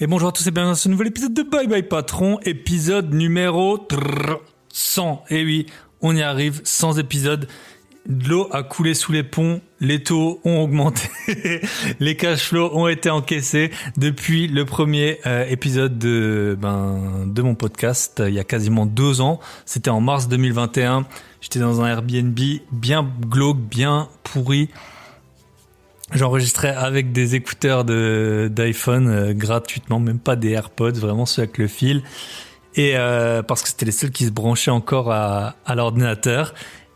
Et bonjour à tous et bienvenue dans ce nouvel épisode de Bye Bye Patron, épisode numéro 100. Et oui, on y arrive, 100 épisodes. De l'eau a coulé sous les ponts, les taux ont augmenté, les cash flows ont été encaissés depuis le premier épisode de mon podcast il y a quasiment 2 ans. C'était en mars 2021. J'étais dans un Airbnb bien glauque, bien pourri. J'enregistrais avec des écouteurs d'iPhone gratuitement, même pas des AirPods, vraiment ceux avec le fil. Et parce que c'était les seuls qui se branchaient encore à l'ordinateur.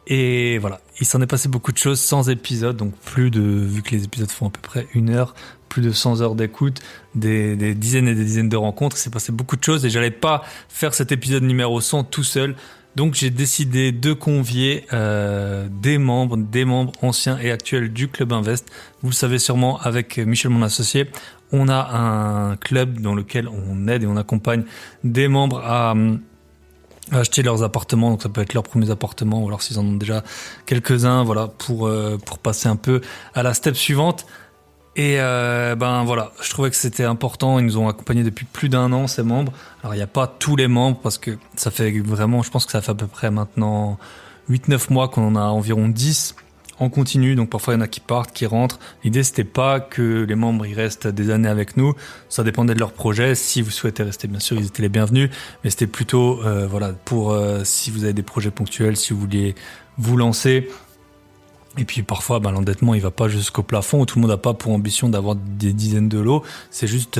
Et voilà, il s'en est passé beaucoup de choses, 100 épisodes, donc vu que les épisodes font à peu près 1 heure, plus de 100 heures d'écoute, des dizaines et des dizaines de rencontres, il s'est passé beaucoup de choses et j'allais pas faire cet épisode numéro 100 tout seul. Donc j'ai décidé de convier des membres anciens et actuels du Club Invest. Vous le savez sûrement, avec Michel, mon associé, on a un club dans lequel on aide et on accompagne des membres à acheter leurs appartements, donc ça peut être leurs premiers appartements ou alors s'ils en ont déjà quelques-uns, voilà, pour passer un peu à la step suivante. Et voilà, je trouvais que c'était important. Ils nous ont accompagnés depuis plus d'1 an, ces membres. Alors il n'y a pas tous les membres parce que ça fait vraiment, je pense que ça fait à peu près maintenant 8-9 mois qu'on en a environ 10 en continu, donc parfois il y en a qui partent, qui rentrent. L'idée c'était pas que les membres ils restent des années avec nous, ça dépendait de leur projet. Si vous souhaitez rester, bien sûr, ils étaient les bienvenus, mais c'était plutôt pour si vous avez des projets ponctuels, si vous vouliez vous lancer. Et puis parfois l'endettement il va pas jusqu'au plafond, tout le monde n'a pas pour ambition d'avoir des dizaines de lots, c'est juste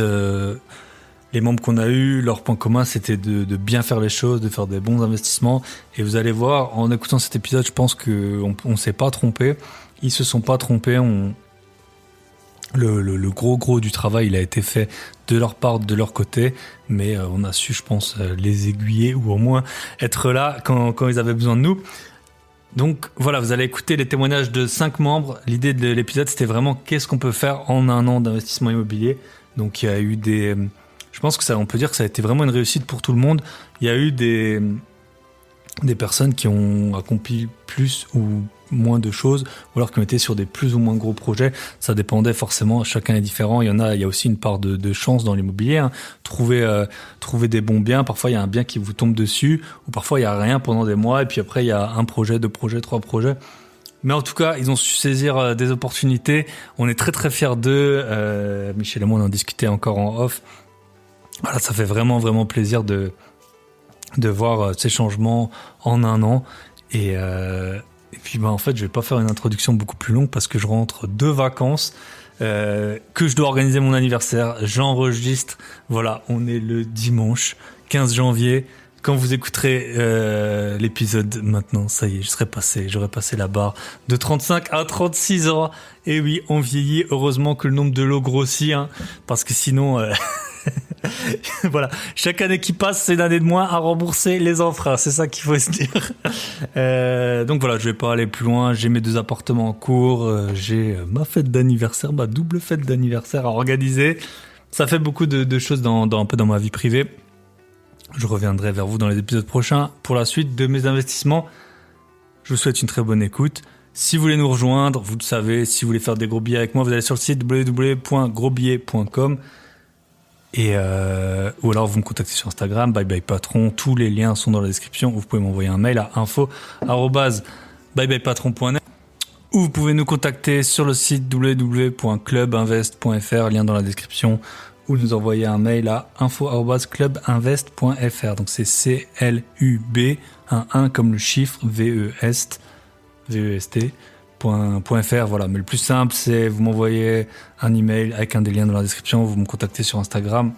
les membres qu'on a eu, leur point commun c'était de bien faire les choses, de faire des bons investissements. Et vous allez voir, en écoutant cet épisode, je pense qu'on s'est pas trompé, ils se sont pas trompés. Le gros du travail il a été fait de leur part, de leur côté, mais on a su, je pense, les aiguiller ou au moins être là quand ils avaient besoin de nous. Donc voilà, vous allez écouter les témoignages de 5 membres. L'idée de l'épisode c'était vraiment qu'est-ce qu'on peut faire en 1 an d'investissement immobilier. Donc il y a eu je pense que on peut dire que ça a été vraiment une réussite pour tout le monde. Il y a eu des personnes qui ont accompli plus ou moins de choses, ou alors qui ont été sur des plus ou moins gros projets. Ça dépendait forcément, chacun est différent. Il y a aussi une part de chance dans l'immobilier, hein. Trouver des bons biens. Parfois il y a un bien qui vous tombe dessus, ou parfois il y a rien pendant des mois, et puis après il y a 1 projet, 2 projets, 3 projets. Mais en tout cas, ils ont su saisir des opportunités. On est très très fiers d'eux. Michel et moi on en discutait encore en off. Voilà, ça fait vraiment vraiment plaisir de voir ces changements en 1 an. Et puis en fait, je vais pas faire une introduction beaucoup plus longue parce que je rentre de vacances, que je dois organiser mon anniversaire. J'enregistre. Voilà, on est le dimanche 15 janvier. Quand vous écouterez l'épisode maintenant, ça y est, j'aurais passé la barre de 35 à 36 ans. Et oui, on vieillit. Heureusement que le nombre de lots grossit, hein, parce que sinon... voilà, chaque année qui passe, c'est une année de moins à rembourser les emprunts, c'est ça qu'il faut se dire. Donc voilà, je vais pas aller plus loin. J'ai mes 2 appartements en cours, j'ai ma fête d'anniversaire, ma double fête d'anniversaire à organiser. Ça fait beaucoup de choses un peu dans ma vie privée. Je reviendrai vers vous dans les épisodes prochains pour la suite de mes investissements. Je vous souhaite une très bonne écoute. Si vous voulez nous rejoindre, vous le savez, si vous voulez faire des gros billets avec moi, vous allez sur le site www.grosbillets.com. Ou alors vous me contactez sur Instagram, Bye Bye Patron, tous les liens sont dans la description. Vous pouvez m'envoyer un mail à info@byebyepatron.net, ou vous pouvez nous contacter sur le site www.clubinvest.fr, lien dans la description, ou nous envoyer un mail à info@clubinvest.fr. Donc c'est CLUB, un 1 comme le chiffre, VEST. .fr, voilà. Mais le plus simple, c'est vous m'envoyez un email avec un des liens dans la description, vous me contactez sur Instagram.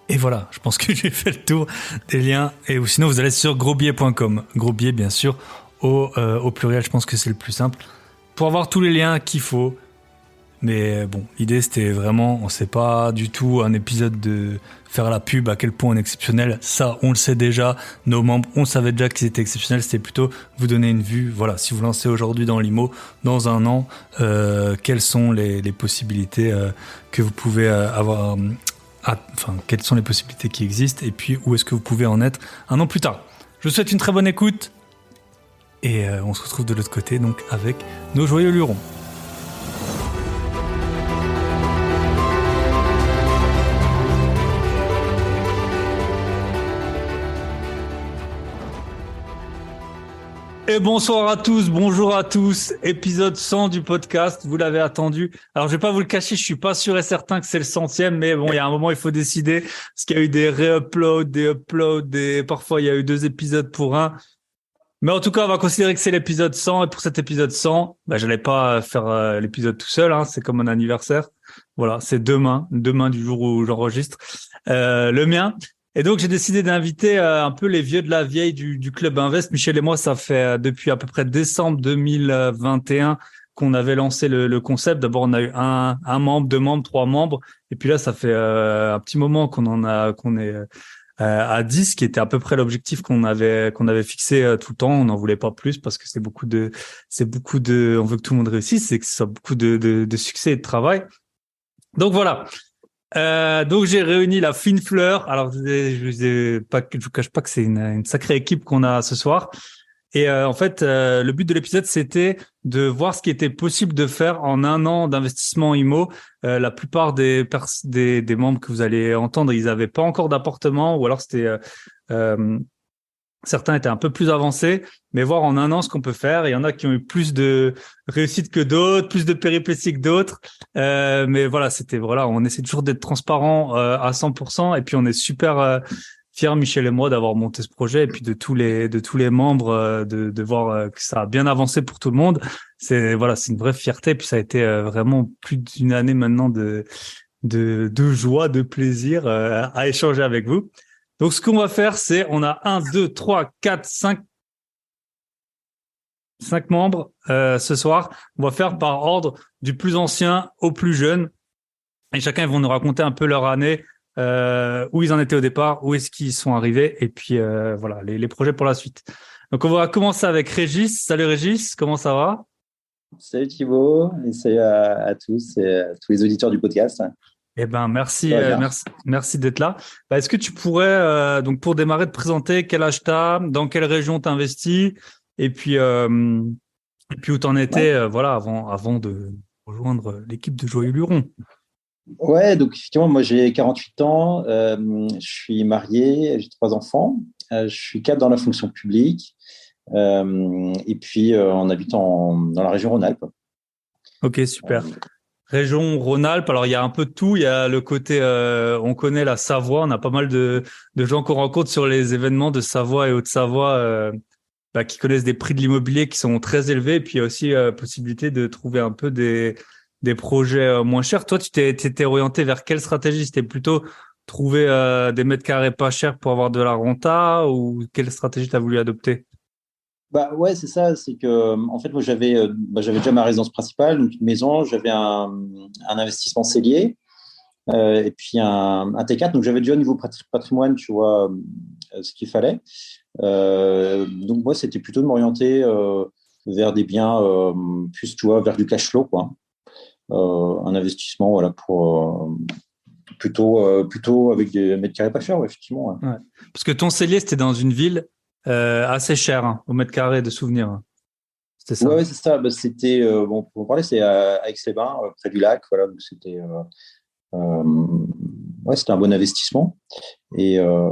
Et voilà, je pense que j'ai fait le tour des liens. Et ou sinon, vous allez sur grosbillets.com. Gros billets, bien sûr, au pluriel, je pense que c'est le plus simple. Pour avoir tous les liens qu'il faut. Mais bon, l'idée c'était vraiment, on sait pas du tout un épisode de faire la pub à quel point on est exceptionnel. Ça, on le sait déjà. Nos membres, on savait déjà qu'ils étaient exceptionnels. C'était plutôt vous donner une vue. Voilà, si vous lancez aujourd'hui dans l'IMO, dans 1 an, quelles sont les possibilités que vous pouvez avoir, quelles sont les possibilités qui existent, et puis où est-ce que vous pouvez en être 1 an plus tard. Je vous souhaite une très bonne écoute et on se retrouve de l'autre côté, donc avec nos joyeux lurons. Et bonsoir à tous, bonjour à tous, épisode 100 du podcast, vous l'avez attendu. Alors je vais pas vous le cacher, je suis pas sûr et certain que c'est le 100e, mais bon, il y a un moment il faut décider, parce qu'il y a eu des réuploads, des uploads, parfois il y a eu 2 épisodes pour un. Mais en tout cas, on va considérer que c'est l'épisode 100, et pour cet épisode 100, j'allais pas faire l'épisode tout seul, hein, c'est comme un anniversaire. Voilà, c'est demain du jour où j'enregistre, le mien. Et donc, j'ai décidé d'inviter un peu les vieux de la vieille du Club Invest. Michel et moi, ça fait depuis à peu près décembre 2021 qu'on avait lancé le concept. D'abord, on a eu un membre, 2 membres, 3 membres. Et puis là, ça fait un petit moment qu'on est à 10, qui était à peu près l'objectif qu'on avait fixé tout le temps. On n'en voulait pas plus parce que c'est beaucoup de, on veut que tout le monde réussisse, c'est que ce soit beaucoup de succès et de travail. Donc voilà. Donc j'ai réuni la fine fleur. Alors je vous cache pas que c'est une sacrée équipe qu'on a ce soir. Et en fait, le but de l'épisode, c'était de voir ce qui était possible de faire en 1 an d'investissement IMO. La plupart des membres que vous allez entendre, ils n'avaient pas encore d'appartement, ou alors euh, certains étaient un peu plus avancés, mais voir en 1 an ce qu'on peut faire. Il y en a qui ont eu plus de réussite que d'autres, plus de péripéties que d'autres. Mais voilà, on essaie toujours d'être transparent à 100%. Et puis on est super fiers, Michel et moi, d'avoir monté ce projet, et puis de tous les membres, de voir que ça a bien avancé pour tout le monde. C'est une vraie fierté. Et puis ça a été vraiment plus d'une année maintenant de joie, de plaisir à échanger avec vous. Donc, ce qu'on va faire, c'est, on a 1, 2, 3, 4, 5 membres ce soir. On va faire par ordre du plus ancien au plus jeune. Et chacun, ils vont nous raconter un peu leur année, où ils en étaient au départ, où est-ce qu'ils sont arrivés, et puis voilà, les projets pour la suite. Donc, on va commencer avec Régis. Salut Régis, comment ça va? Salut Thibaut, et salut à tous et à tous les auditeurs du podcast. Eh ben, merci, Ça va bien. merci d'être là. Est-ce que tu pourrais, donc pour démarrer, te présenter quel âge t'as, dans quelle région t'investis, et puis où t'en étais, Ouais. avant de rejoindre l'équipe de Joyeux Luron. Ouais, donc effectivement, moi j'ai 48 ans, je suis marié, j'ai 3 enfants, je suis cadre dans la fonction publique, et puis on habite dans la région Rhône-Alpes. Ok, super. Région Rhône-Alpes, alors il y a un peu de tout. Il y a le côté, on connaît la Savoie, on a pas mal de gens qu'on rencontre sur les événements de Savoie et Haute-Savoie, qui connaissent des prix de l'immobilier qui sont très élevés. Et puis il y a aussi possibilité de trouver un peu des projets moins chers. Toi, t'étais orienté vers quelle stratégie? C'était plutôt trouver des mètres carrés pas chers pour avoir de la renta, ou quelle stratégie t'as voulu adopter? Bah ouais, c'est ça, c'est que en fait moi j'avais déjà ma résidence principale, donc une maison, j'avais un investissement cellier, et puis un T4, donc j'avais déjà au niveau patrimoine, tu vois, ce qu'il fallait. Donc moi, c'était plutôt de m'orienter vers des biens plus, tu vois, vers du cash flow, quoi. Un investissement, voilà, pour plutôt avec des mètres carrés pas chers, ouais, effectivement. Ouais. Ouais. Parce que ton cellier, c'était dans une ville assez chère, hein, au mètre carré de souvenirs, hein. C'était Ouais, ça. ouais, c'est ça. Bah, c'était bon pour en parler, c'est à Aix-les-Bains, près du lac, voilà. Donc euh, ouais, c'était un bon investissement. Et, euh,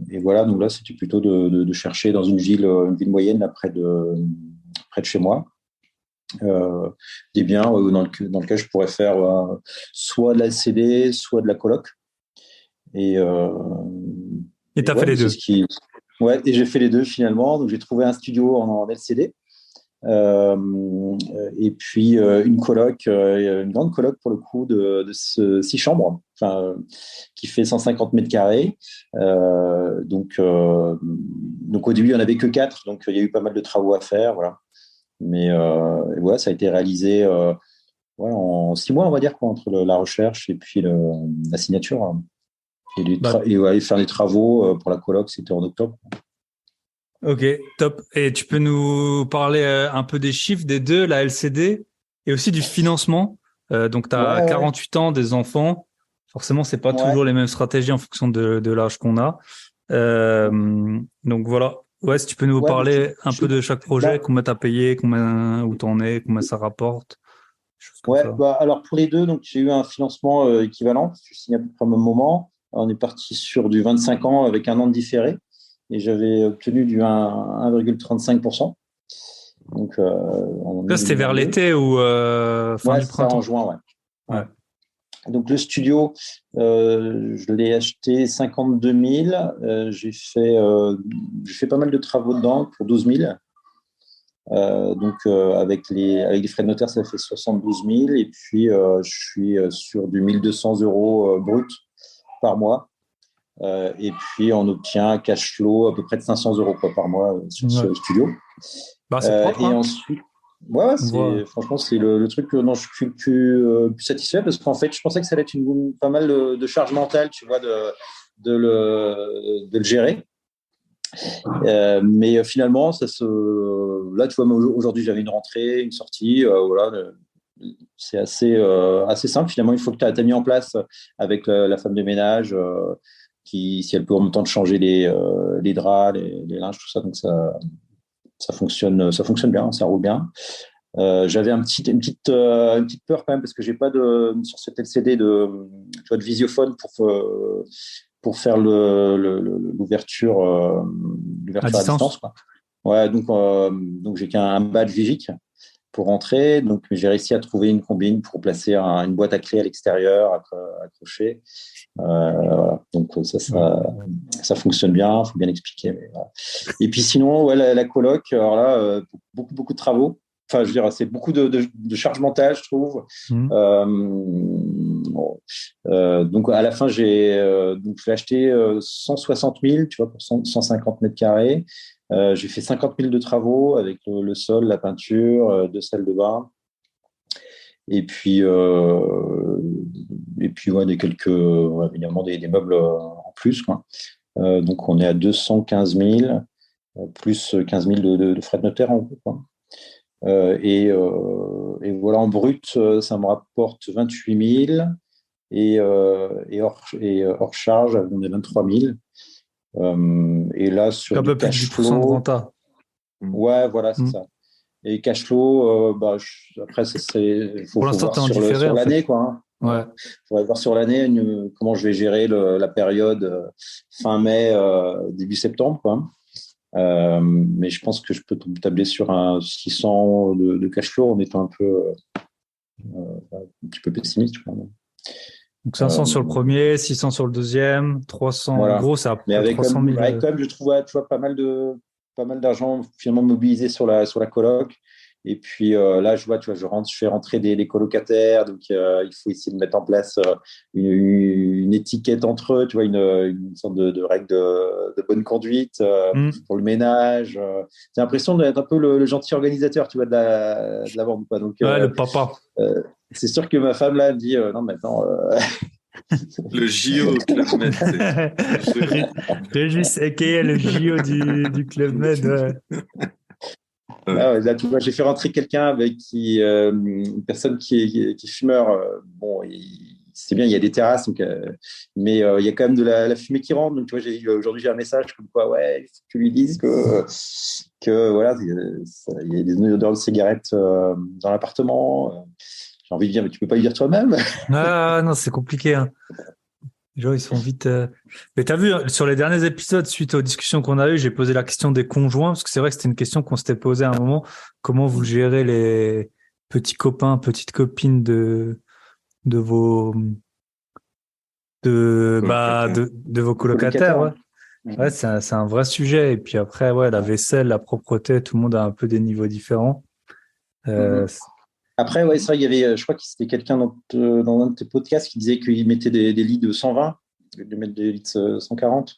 et voilà, donc là, c'était plutôt de chercher dans une ville moyenne, là, près de chez moi. Des biens dans lequel je pourrais faire soit de la LCD, soit de la coloc. Et, euh, Et et t'as fait ouais, les c'est deux. ce qui. Ouais, et j'ai fait les deux finalement. Donc j'ai trouvé un studio en LCD. Et puis une coloc, une grande coloc pour le coup de 6 chambres, enfin, qui fait 150 mètres carrés. Donc au début, il n'y en avait que 4, donc il y a eu pas mal de travaux à faire. Voilà. Mais voilà, ça a été réalisé voilà, en 6 mois, on va dire, quoi, entre la recherche et puis la signature, hein. Bah, Et ouais, faire les travaux pour la coloc, c'était en octobre. ok, top. Et tu peux nous parler un peu des chiffres des deux, la LCD, et aussi du financement. Donc, tu as Ouais, ouais, 48 ans, des enfants. Forcément, c'est pas ouais. toujours les mêmes stratégies en fonction de l'âge qu'on a. Donc voilà. Ouais, si tu peux nous Ouais, donc, parler un peu de chaque projet, bah, combien t'as payé, combien, où t'en es, combien ça rapporte, des choses comme ouais, ça. bah, alors pour les deux, donc j'ai eu un financement équivalent. Je signe à peu près au même moment. On est parti sur du 25 ans avec un an de différé et j'avais obtenu du 1,35%. Donc, Là, c'était vers l'été ou fin du printemps? Ça en juin, ouais. Ouais. Donc, le studio, je l'ai acheté 52 000. J'ai fait pas mal de travaux dedans pour 12 000. Avec les frais de notaire, ça fait 72 000. Et puis, je suis sur du 1 200 euros brut par mois. Et puis, on obtient un cash flow à peu près de 500 euros par mois sur ce studio. Bah, c'est propre. Et ensuite, franchement, c'est le truc dont je suis plus satisfait parce qu'en fait, je pensais que ça allait être pas mal de charge mentale, tu vois, de le gérer. Mais finalement, là, tu vois, aujourd'hui, j'avais une rentrée, une sortie, voilà. C'est assez simple. Finalement, il faut que tu as mis en place avec la femme de ménage, si elle peut en même temps de changer les draps, les linges, tout ça. Donc, ça fonctionne bien, ça roule bien. J'avais une petite peur quand même parce que j'ai pas sur cet LCD de visiophone pour faire l'ouverture à distance, quoi. Ouais, donc j'ai qu'un badge Vigic pour rentrer. Donc j'ai réussi à trouver une combine pour placer une boîte à clé à l'extérieur accrochée. Voilà. Donc ça fonctionne bien, faut bien expliquer. Mais voilà. Et puis sinon, ouais, la coloc, alors là, beaucoup de travaux. Enfin, je veux dire, c'est beaucoup de charge mentale, je trouve. Donc à la fin, j'ai acheté 160 000, tu vois, pour 150 mètres carrés. J'ai fait 50 000 de travaux avec le sol, la peinture, 2 salles de bain. Et puis évidemment des meubles en plus, quoi. Donc on est à 215 000 plus 15 000 de frais de notaire en gros, quoi. Et voilà, en brut, ça me rapporte 28 000 et hors charge, on est 23 000. Et là, sur du cash flow, de renta. Ouais, voilà, c'est ça. Et cash flow, après, faut voir sur l'année, quoi. Hein. Ouais. Faudrait voir sur l'année comment je vais gérer la période fin mai, début septembre, quoi. Mais je pense que je peux tabler sur un 600 de cash flow en étant un petit peu pessimiste, quoi. Donc 500 sur le premier, 600 sur le deuxième, 300. Voilà. En gros, ça a mais avec 300 000. Quand même, je trouve, tu vois, pas mal d'argent finalement mobilisé sur la coloc. Et puis là, tu vois, je fais rentrer des colocataires, donc il faut essayer de mettre en place une étiquette entre eux, tu vois, une sorte de règle de bonne conduite pour le ménage. J'ai l'impression d'être un peu le gentil organisateur, tu vois, de la vente, quoi. Donc, le papa. C'est sûr que ma femme là me dit non, mais attends. Le JO Club Med. Régis, a.k.a. le JO du Club Med. Ouais. Là, tu vois, j'ai fait rentrer quelqu'un avec une personne qui est fumeur. Bon, c'est bien, il y a des terrasses, donc, mais il y a quand même de la fumée qui rentre. Donc, tu vois, aujourd'hui, j'ai un message comme quoi, ouais, il faut que tu lui dises que voilà, il y a des odeurs de cigarettes dans l'appartement. J'ai envie de dire, mais tu peux pas lui dire toi-même. Ah non, c'est compliqué. Hein. Les gens, ils sont vite. Mais t'as vu, sur les derniers épisodes, suite aux discussions qu'on a eues, j'ai posé la question des conjoints, parce que c'est vrai que c'était une question qu'on s'était posée à un moment. Comment vous gérez les petits copains, petites copines de vos vos colocataires, ouais. Ouais, c'est un vrai sujet. Et puis après, ouais, la vaisselle, la propreté, tout le monde a un peu des niveaux différents. Après, ouais, c'est vrai, il y avait, je crois que c'était quelqu'un dans un de tes podcasts qui disait qu'il mettait des lits de 120, de mettre des lits de 140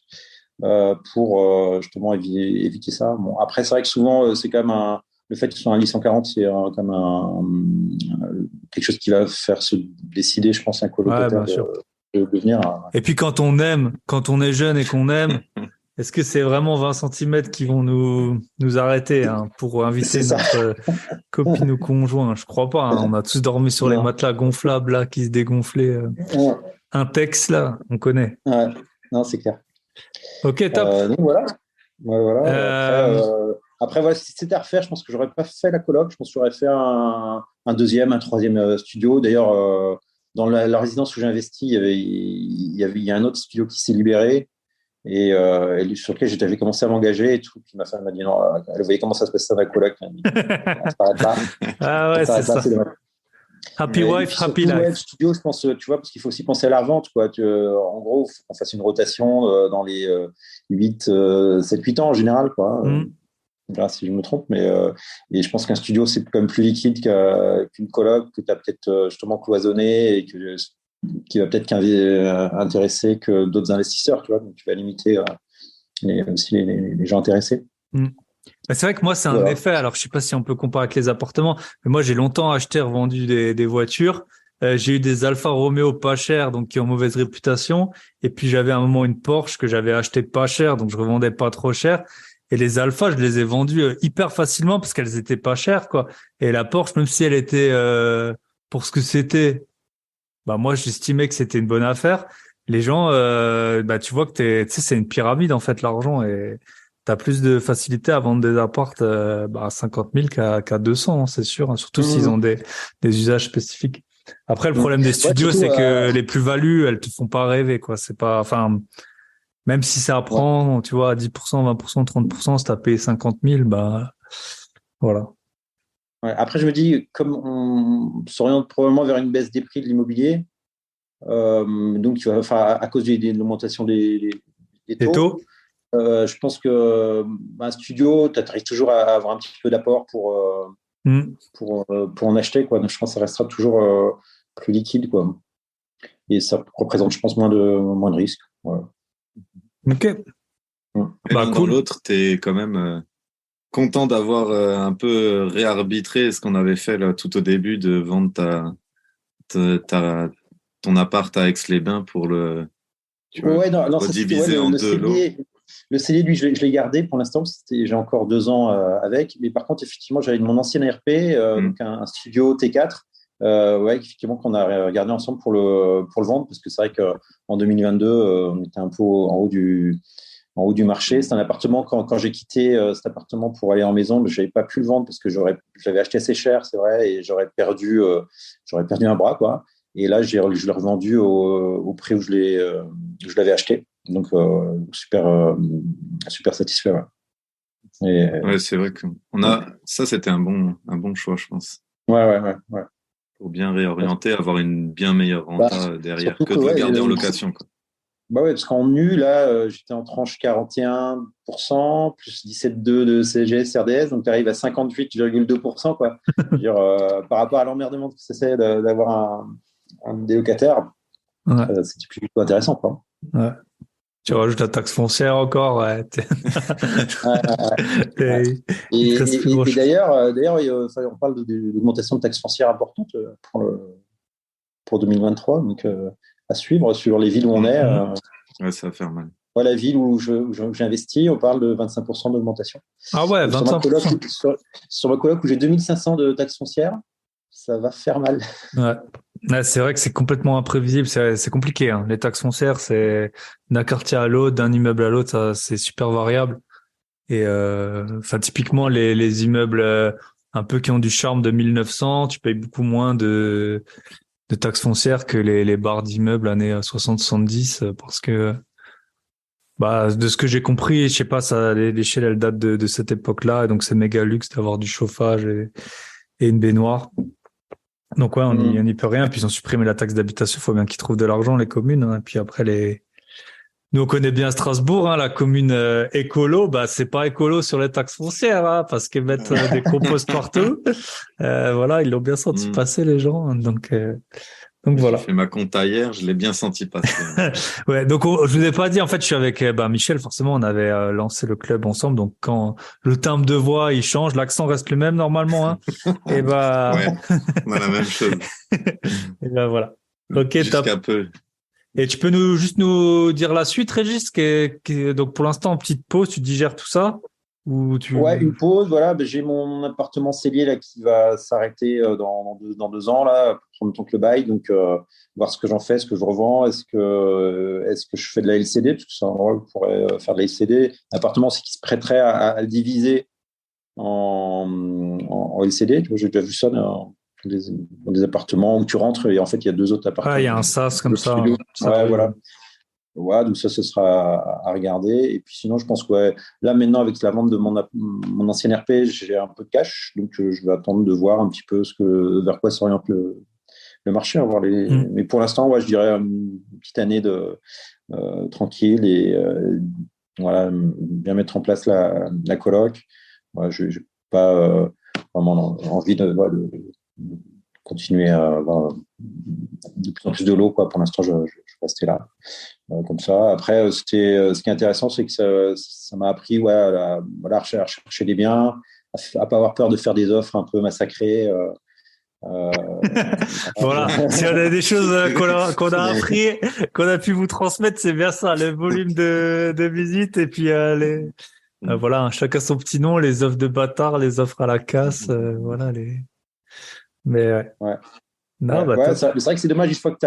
pour justement éviter ça. Bon, après, c'est vrai que souvent, c'est quand même le fait que ce soit un lit 140, c'est quand même quelque chose qui va faire se décider, je pense, un colocataire de venir. Et puis quand on est jeune et qu'on aime, est-ce que c'est vraiment 20 cm qui vont nous arrêter pour inviter notre copine ou conjoint? Je crois pas. On a tous dormi sur les matelas gonflables là, qui se dégonflaient. Un texte là, on connaît. Ouais. Non, c'est clair. Ok, top. Donc voilà. Après, voilà, si c'était à refaire, je pense que j'aurais pas fait la coloc. Je pense que j'aurais fait un deuxième, un troisième studio. D'ailleurs, dans la résidence où j'ai investi, il y a un autre studio qui s'est libéré. et sur lequel j'avais commencé à m'engager et tout. Puis ma femme m'a dit non, elle voyait comment ça se passait dans la coloc. Elle m'a dit, on s'arrête là. Ah ouais, c'est ça. Happy wife, happy life. Le studio, je pense, tu vois, parce qu'il faut aussi penser à la revente, quoi. En gros, il faut qu'on fasse une rotation dans les 7-8 ans en général, quoi. On verra si je me trompe, mais et je pense qu'un studio, c'est quand même plus liquide qu'une coloc que tu as peut-être justement cloisonné et qui va peut-être intéresser que d'autres investisseurs, tu vois. Donc, tu vas limiter aussi les gens intéressés. C'est vrai que moi, c'est un effet. Alors, je sais pas si on peut comparer avec les appartements, mais moi, j'ai longtemps acheté et revendu des voitures. J'ai eu des Alfa Romeo pas chers, donc qui ont mauvaise réputation. Et puis, j'avais à un moment une Porsche que j'avais acheté pas cher, donc je revendais pas trop cher. Et les Alfa, je les ai vendus hyper facilement parce qu'elles étaient pas chères, quoi. Et la Porsche, même si elle était pour ce que c'était, bah moi, j'estimais que c'était une bonne affaire. Les gens, bah tu vois que tu sais, c'est une pyramide en fait, l'argent, et t'as plus de facilité à vendre des apparts à 50 000 qu'à 200, hein, c'est sûr, hein, surtout s'ils ont des usages spécifiques. Après, le problème des studios, c'est que les plus-values, elles te font pas rêver, quoi. C'est pas, enfin, même si ça prend, tu vois, 10%, 20%, 30%, si t'as payé 50 000, bah, voilà. Ouais, après, je me dis, comme on s'oriente probablement vers une baisse des prix de l'immobilier, donc à cause de l'augmentation des taux. Je pense que un studio, tu arrives toujours à avoir un petit peu d'apport pour en acheter, quoi. Donc, je pense que ça restera toujours plus liquide, quoi. Et ça représente, je pense, moins de risques. Voilà. Ok. L'un dans l'autre, tu es quand même content d'avoir un peu réarbitré ce qu'on avait fait là, tout au début de vendre ton appart à Aix-les-Bains pour le diviser en deux lots. Le cellier, lui, je l'ai gardé pour l'instant. J'ai encore 2 ans avec. Mais par contre, effectivement, j'avais mon ancienne RP, donc un studio T4, effectivement, qu'on a regardé ensemble pour le vendre, parce que c'est vrai qu'en 2022, on était un peu en haut du marché. C'est un appartement, quand j'ai quitté cet appartement pour aller en maison, je n'avais pas pu le vendre parce que j'avais acheté assez cher, c'est vrai, et j'aurais perdu un bras, quoi. Et là, je l'ai revendu au prix où je l'avais acheté. Donc, super satisfait. Ouais. Ouais, c'est vrai que ça, c'était un bon choix, je pense. Ouais. Pour bien réorienter, avoir une bien meilleure renta derrière que de le garder en location, quoi. Bah ouais, parce qu'en nu, là, j'étais en tranche 41%, plus 17,2 de CGS, RDS, donc tu arrives à 58,2%, quoi. Je veux dire, par rapport à l'emmerdement que c'est d'avoir un délocataire, c'est plutôt intéressant, quoi. Ouais. Tu rajoutes la taxe foncière encore, ouais. Et d'ailleurs, on parle d'augmentation de taxe foncière importante pour 2023, donc à suivre sur les villes où on est. Ouais, ça va faire mal. La ville où j'ai investi, on parle de 25% d'augmentation. Ah ouais, 25%. Sur ma coloc où j'ai 2500 de taxes foncières, ça va faire mal. Ouais, c'est vrai que c'est complètement imprévisible, c'est compliqué, hein. Les taxes foncières, c'est d'un quartier à l'autre, d'un immeuble à l'autre, ça, c'est super variable. Et typiquement les immeubles un peu qui ont du charme de 1900, tu payes beaucoup moins de taxes foncières que les barres d'immeubles années 60-70, parce que de ce que j'ai compris, je sais pas, ça, l'échelle elle date de cette époque-là, et donc c'est méga luxe d'avoir du chauffage et une baignoire. Donc ouais, on n'y peut rien. Puis ils ont supprimé la taxe d'habitation. Il faut bien qu'ils trouvent de l'argent, les communes, hein. Et puis après, nous on connaît bien Strasbourg, hein, la commune écolo. C'est pas écolo sur les taxes foncières, hein, parce qu'ils mettent des composts partout. Voilà, ils l'ont bien senti passer, les gens. Hein. Donc voilà. J'ai fait ma compta hier, je l'ai bien senti passer. Ouais, donc je vous ai pas dit, en fait, je suis avec Michel, forcément, on avait lancé le club ensemble, donc quand le timbre de voix il change, l'accent reste le même normalement, hein. Et ouais, on a la même chose. Et voilà. Ok, jusqu'à top. peu. Et tu peux juste nous dire la suite, Régis, donc pour l'instant en petite pause, tu digères tout ça ou tu... Ouais, une pause, voilà. J'ai mon appartement cellier là qui va s'arrêter dans 2 ans là, pour prendre le temps que le bail, donc voir ce que j'en fais, ce que je revends, est-ce que je fais de la LCD, parce que c'est un endroit où je pourrais faire de la LCD. L'appartement, c'est qui se prêterait à le diviser en LCD. Tu vois, j'ai déjà vu ça dans des appartements où tu rentres et en fait il y a 2 autres appartements. Ah, il y a un sas comme ça. Ouais, voilà. ouais, donc ça, ce sera à regarder. Et puis sinon, je pense que ouais, là, maintenant, avec la vente de mon ancien RP, j'ai un peu de cash. Donc, je vais attendre de voir un petit peu vers quoi s'oriente le marché. Mais pour l'instant, ouais, je dirais une petite année tranquille et voilà, bien mettre en place la coloc. Ouais, je n'ai pas vraiment envie de continuer à avoir de plus en plus de l'eau. Pour l'instant, je vais rester là. Comme ça. Après, ce qui est intéressant, c'est que ça m'a appris à chercher des biens, à pas avoir peur de faire des offres un peu massacrées. Voilà, si on a des choses qu'on a appris, qu'on a pu vous transmettre, c'est bien ça, le volume de visites et puis voilà, chacun son petit nom, les offres de bâtard, les offres à la casse, voilà Mais ouais. Non, bah ouais, top. c'est vrai que c'est dommage une fois que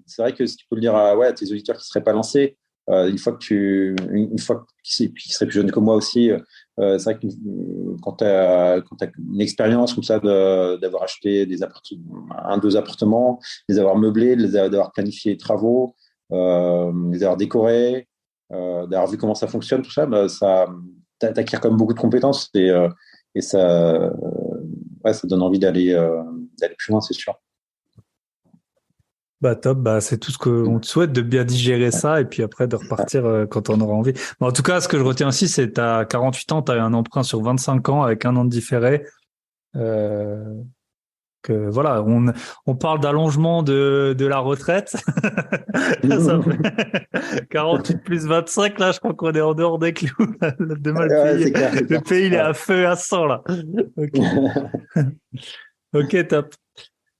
c'est vrai que si tu peux le dire à tes auditeurs qui seraient pas lancés, une fois qui seraient plus jeunes que moi aussi, c'est vrai que quand tu as une expérience comme ça d'avoir acheté deux appartements, les avoir meublés, d'avoir planifié les travaux, les avoir décorés, d'avoir vu comment ça fonctionne, tout ça, bah, ça t'acquiert quand même beaucoup de compétences et ça donne envie d'aller plus loin, c'est sûr. Bah top, bah c'est tout ce qu'on te souhaite, de bien digérer ça et puis après de repartir quand on aura envie. Mais en tout cas, ce que je retiens aussi, c'est t'as 48 ans, t'as eu un emprunt sur 25 ans avec un an de différé. Euh, voilà, on parle d'allongement de la retraite. Ça fait 48 plus 25, là, je crois qu'on est en dehors des clous, là, de mal Ouais, payé. c'est clair, c'est Le clair. pays, il est Ouais. à feu et à sang, là. Ok, ok, top.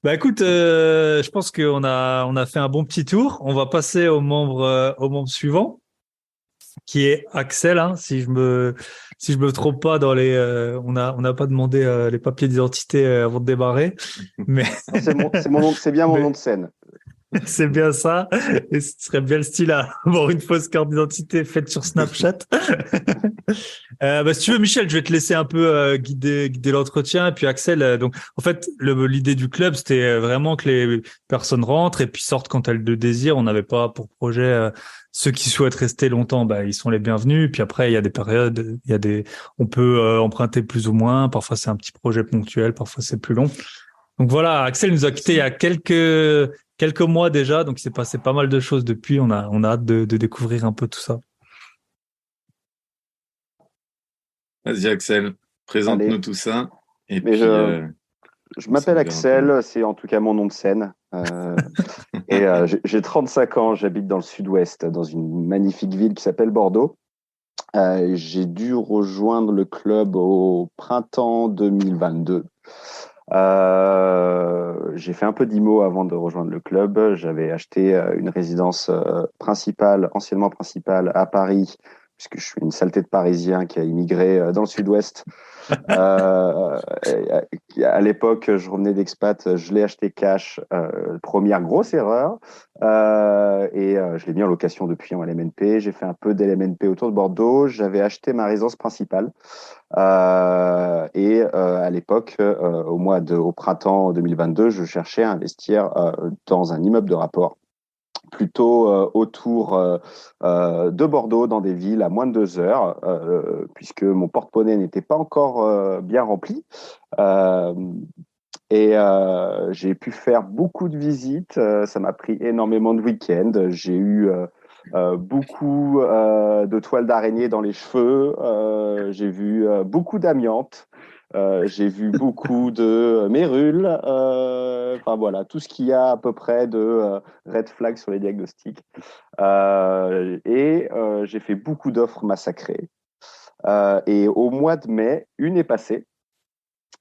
Bah écoute, je pense qu'on a fait un bon petit tour. On va passer au membre suivant, qui est Axel. Hein, si je me trompe pas dans on n'a pas demandé les papiers d'identité avant de démarrer, mais Non, c'est bien mon nom mais de scène. c'est bien ça. Et ce serait bien le style à avoir une fausse carte d'identité faite sur Snapchat. Bah, si tu veux, Michel, je vais te laisser un peu guider l'entretien. Et puis Axel, donc en fait, l'idée du club, c'était vraiment que les personnes rentrent et puis sortent quand elles le désirent. On n'avait pas pour projet ceux qui souhaitent rester longtemps, bah ils sont les bienvenus. Puis après, il y a des périodes, on peut emprunter plus ou moins. Parfois, c'est un petit projet ponctuel, parfois c'est plus long. Donc voilà, Axel nous a quittés il y a quelques mois déjà, donc il s'est passé pas mal de choses depuis. On a hâte de découvrir un peu tout ça. Vas-y, Axel, présente-nous Allez. tout ça. Et Mais puis, je m'appelle Axel, c'est en tout cas mon nom de scène. Et j'ai 35 ans, j'habite dans le sud-ouest, dans une magnifique ville qui s'appelle Bordeaux. J'ai dû rejoindre le club au printemps 2022. J'ai fait un peu d'IMO avant de rejoindre le club. J'avais acheté une résidence anciennement principale à Paris, puisque je suis une saleté de Parisien qui a immigré dans le sud-ouest. À l'époque, je revenais d'expat, je l'ai acheté cash, première grosse erreur, et je l'ai mis en location depuis en LMNP. J'ai fait un peu d'LMNP autour de Bordeaux. J'avais acheté ma résidence principale. À l'époque, au printemps 2022, je cherchais à investir dans un immeuble de rapport, plutôt autour de Bordeaux, dans des villes à moins de 2 heures, puisque mon porte-monnaie n'était pas encore bien rempli. J'ai pu faire beaucoup de visites. Ça m'a pris énormément de week-ends. J'ai eu beaucoup de toiles d'araignée dans les cheveux. J'ai vu beaucoup d'amiante. J'ai vu beaucoup de mérules. Enfin voilà, tout ce qu'il y a à peu près de red flag sur les diagnostics. J'ai fait beaucoup d'offres massacrées. Et au mois de mai, une est passée.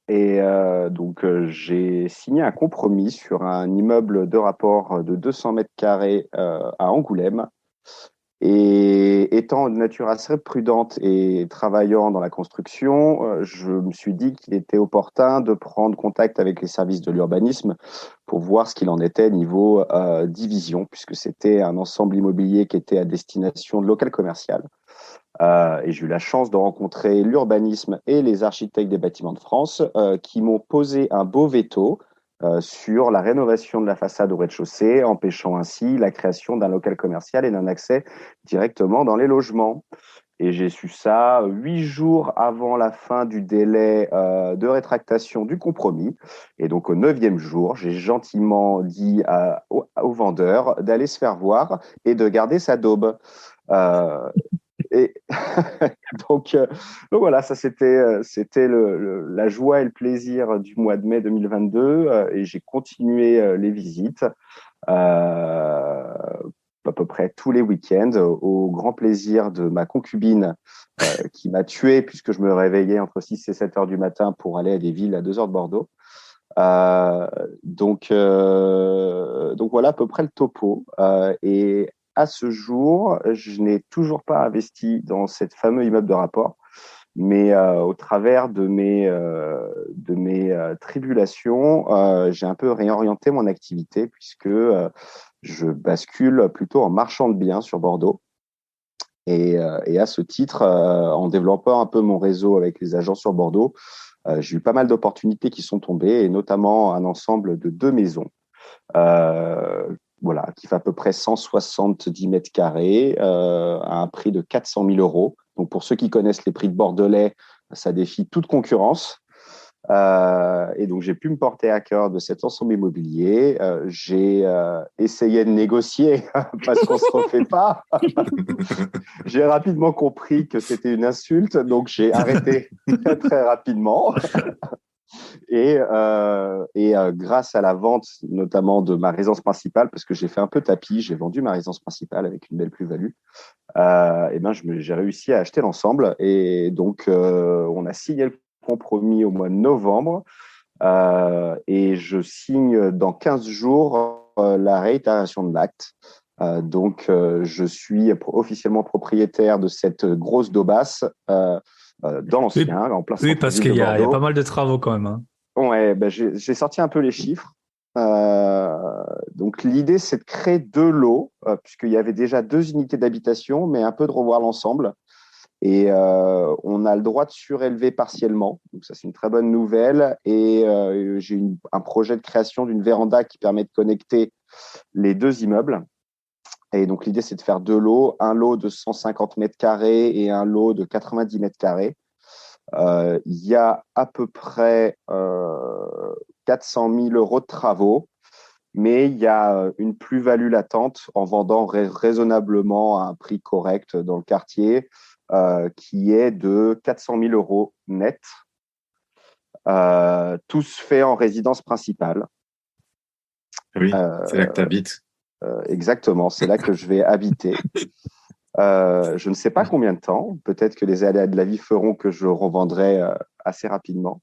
Donc, j'ai signé un compromis sur un immeuble de rapport de 200 mètres carrés à Angoulême. Et étant de nature assez prudente et travaillant dans la construction, je me suis dit qu'il était opportun de prendre contact avec les services de l'urbanisme pour voir ce qu'il en était niveau division, puisque c'était un ensemble immobilier qui était à destination de local commercial. Et j'ai eu la chance de rencontrer l'urbanisme et les architectes des bâtiments de France qui m'ont posé un beau veto sur la rénovation de la façade au rez-de-chaussée, empêchant ainsi la création d'un local commercial et d'un accès directement dans les logements. Et j'ai su ça 8 jours avant la fin du délai de rétractation du compromis. Et donc, au 9e jour, j'ai gentiment dit au vendeur d'aller se faire voir et de garder sa daube. Et donc voilà, ça c'était la joie et le plaisir du mois de mai 2022. Et j'ai continué les visites. À peu près tous les week-ends, au grand plaisir de ma concubine qui m'a tué puisque je me réveillais entre 6 et 7 heures du matin pour aller à des villes à 2 heures de Bordeaux. Donc voilà à peu près le topo. Et à ce jour, je n'ai toujours pas investi dans cet fameux immeuble de rapport, mais au travers de mes tribulations, j'ai un peu réorienté mon activité puisque je bascule plutôt en marchand de biens sur Bordeaux. Et à ce titre, en développant un peu mon réseau avec les agents sur Bordeaux, j'ai eu pas mal d'opportunités qui sont tombées, et notamment un ensemble de 2 maisons, qui fait à peu près 170 mètres carrés, à un prix de 400 000 euros. Donc, pour ceux qui connaissent les prix de Bordelais, ça défie toute concurrence. Et donc, j'ai pu me porter à cœur de cet ensemble immobilier. J'ai essayé de négocier parce qu'on ne se refait pas. J'ai rapidement compris que c'était une insulte, donc j'ai arrêté très, très rapidement. Et grâce à la vente, notamment de ma résidence principale, parce que j'ai fait un peu tapis, j'ai vendu ma résidence principale avec une belle plus-value. J'ai réussi à acheter l'ensemble. Et donc, on a signé le compromis au mois de novembre. Et je signe dans 15 jours la réitération de l'acte. Je suis officiellement propriétaire de cette grosse daubasse dans l'ancien, en plein centre-ville de Bordeaux. Oui, parce qu'il y a pas mal de travaux quand même. Hein. Ouais, j'ai sorti un peu les chiffres. Donc l'idée, c'est de créer 2 lots, puisqu'il y avait déjà 2 unités d'habitation, mais un peu de revoir l'ensemble. Et on a le droit de surélever partiellement. Donc ça, c'est une très bonne nouvelle. Et j'ai un projet de création d'une véranda qui permet de connecter les 2 immeubles. Et donc l'idée, c'est de faire 2 lots, un lot de 150 mètres carrés et un lot de 90 mètres carrés. Il y a à peu près 400 000 euros de travaux, mais il y a une plus-value latente en vendant raisonnablement à un prix correct dans le quartier, qui est de 400 000 euros net, tous faits en résidence principale. Oui, c'est là que tu habites. Exactement, c'est là que je vais habiter. Je ne sais pas combien de temps. Peut-être que les aléas de la vie feront que je revendrai assez rapidement.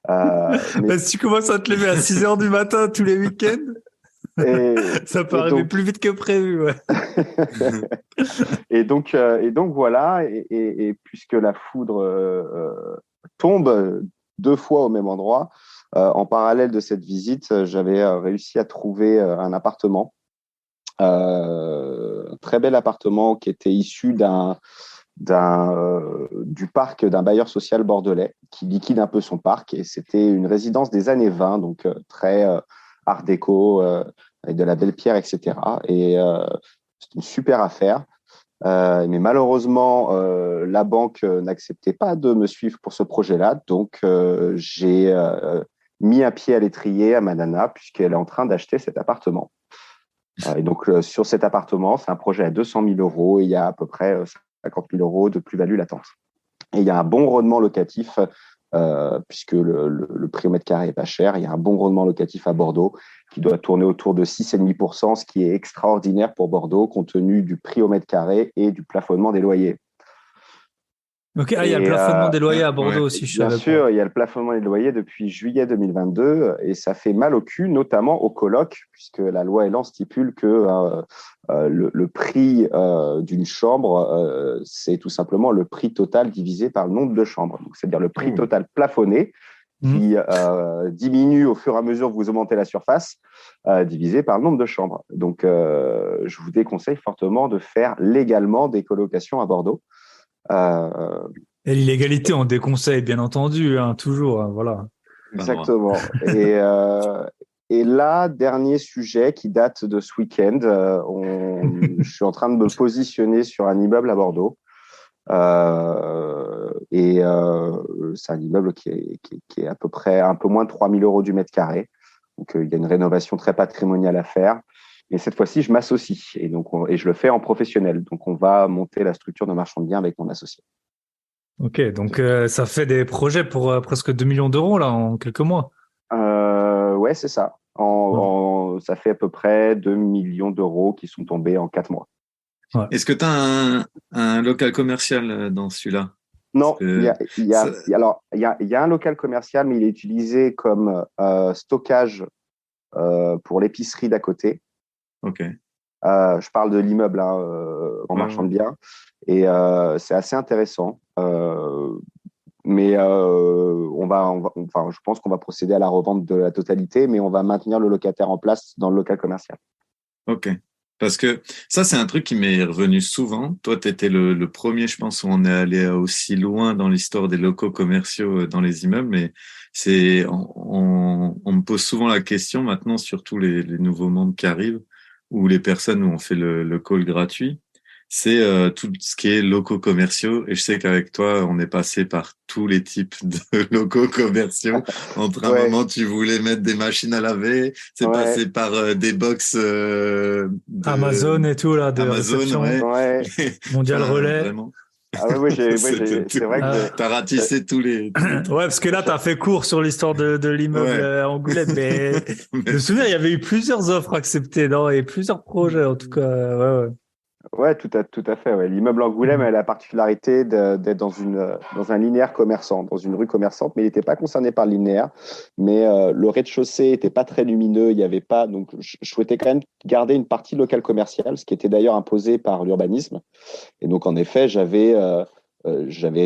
Mais si tu commences à te lever à 6 heures du matin tous les week-ends, ça peut arriver plus vite que prévu. Ouais. et donc voilà. Et puisque la foudre tombe 2 fois au même endroit, en parallèle de cette visite, j'avais réussi à trouver un appartement. Un très bel appartement qui était issu du parc d'un bailleur social bordelais qui liquide un peu son parc, et c'était une résidence des années 20, donc très art déco, avec de la belle pierre, etc. Et c'était une super affaire. Mais malheureusement, la banque n'acceptait pas de me suivre pour ce projet-là, donc j'ai mis un pied à l'étrier à ma nana puisqu'elle est en train d'acheter cet appartement. Et donc, sur cet appartement, c'est un projet à 200 000 euros et il y a à peu près 50 000 euros de plus-value latente. Et il y a un bon rendement locatif, puisque le prix au mètre carré est pas cher. Il y a un bon rendement locatif à Bordeaux qui doit tourner autour de 6,5%, ce qui est extraordinaire pour Bordeaux, compte tenu du prix au mètre carré et du plafonnement des loyers. Ok, il y a le plafonnement des loyers à Bordeaux aussi, je savais pas. Bien sûr, il y a le plafonnement des loyers depuis juillet 2022 et ça fait mal au cul, notamment aux colocs, puisque la loi Elan stipule que le prix d'une chambre, c'est tout simplement le prix total divisé par le nombre de chambres. Donc, c'est-à-dire le prix total plafonné qui diminue au fur et à mesure que vous augmentez la surface, divisé par le nombre de chambres. Donc, je vous déconseille fortement de faire légalement des colocations à Bordeaux. Et l'illégalité, on déconseille, bien entendu, hein, toujours, hein, voilà. Exactement. Et là, dernier sujet qui date de ce week-end, je suis en train de me positionner sur un immeuble à Bordeaux. C'est un immeuble qui est à peu près un peu moins de 3 000 euros du mètre carré. Donc, il y a une rénovation très patrimoniale à faire. Et cette fois-ci, je m'associe et je le fais en professionnel. Donc, on va monter la structure de marchand de biens avec mon associé. Ok, donc ça fait des projets pour presque 2 millions d'euros là en quelques mois. Ouais, c'est ça. Ça fait à peu près 2 millions d'euros qui sont tombés en 4 mois. Ouais. Est-ce que tu as un local commercial dans celui-là? Non, il y a un local commercial, mais il est utilisé comme stockage pour l'épicerie d'à côté. Ok. Je parle de l'immeuble en marchand de biens, et c'est assez intéressant. Mais je pense qu'on va procéder à la revente de la totalité, mais on va maintenir le locataire en place dans le local commercial. Ok. Parce que ça, c'est un truc qui m'est revenu souvent. Toi, tu étais le premier, je pense, où on est allé aussi loin dans l'histoire des locaux commerciaux dans les immeubles. Mais on me pose souvent la question maintenant, surtout les nouveaux membres qui arrivent, ou les personnes où on fait le call gratuit. C'est tout ce qui est locaux commerciaux. Et je sais qu'avec toi, on est passé par tous les types de locaux commerciaux. Entre un moment, tu voulais mettre des machines à laver. C'est passé par des box Amazon et tout, là, de Amazon, réception. Ouais. Mondial Relais. Vraiment. Ah oui, c'est vrai que t'as ratissé tous les ouais, parce que là, t'as fait court sur l'histoire de l'immeuble Angoulême, mais je me souviens, il y avait eu plusieurs offres acceptées, non, et plusieurs projets, en tout cas, ouais. Ouais, tout à fait. Ouais. L'immeuble Angoulême a la particularité d'être dans un linéaire commerçant, dans une rue commerçante, mais il n'était pas concerné par le linéaire. Mais le rez-de-chaussée était pas très lumineux, il y avait pas. Donc, je souhaitais quand même garder une partie locale commerciale, ce qui était d'ailleurs imposé par l'urbanisme. Et donc, en effet, j'avais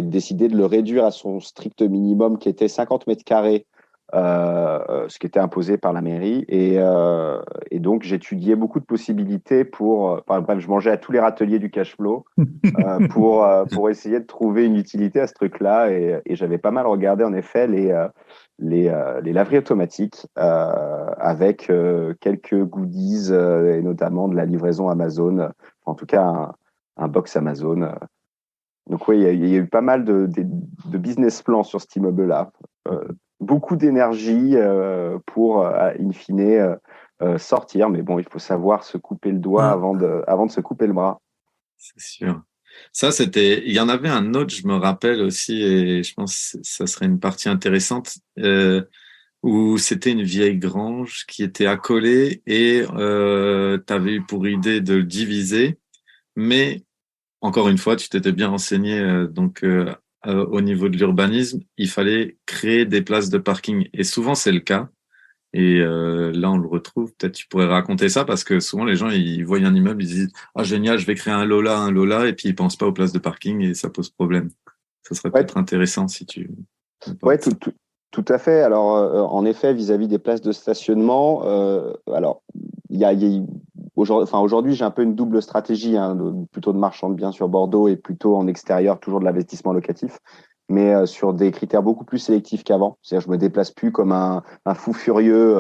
décidé de le réduire à son strict minimum, qui était 50 mètres carrés, ce qui était imposé par la mairie. Et donc, j'étudiais beaucoup de possibilités bref, je mangeais à tous les râteliers du cash flow pour essayer de trouver une utilité à ce truc-là. Et j'avais pas mal regardé, en effet, les laveries automatiques avec quelques goodies, et notamment de la livraison Amazon, en tout cas un box Amazon. Donc oui, il y a eu pas mal de business plans sur cet immeuble-là. Beaucoup d'énergie pour, in fine, sortir. Mais bon, il faut savoir se couper le doigt avant de se couper le bras. C'est sûr. Ça, il y en avait un autre, je me rappelle aussi, et je pense que ça serait une partie intéressante, où c'était une vieille grange qui était accolée et tu avais eu pour idée de le diviser, mais encore une fois, tu t'étais bien renseigné au niveau de l'urbanisme, il fallait créer des places de parking. Et souvent, c'est le cas. Et là, on le retrouve. Peut-être tu pourrais raconter ça parce que souvent, les gens, ils voient un immeuble, ils disent « Ah, génial, je vais créer un Lola. » Et puis, ils pensent pas aux places de parking et ça pose problème. Ça serait peut-être intéressant si tu... Ouais, tout à fait. Alors, en effet, vis-à-vis des places de stationnement, alors, aujourd'hui, j'ai un peu une double stratégie, plutôt de marchand de biens sur Bordeaux et plutôt en extérieur, toujours de l'investissement locatif, mais sur des critères beaucoup plus sélectifs qu'avant. C'est-à-dire, je me déplace plus comme un fou furieux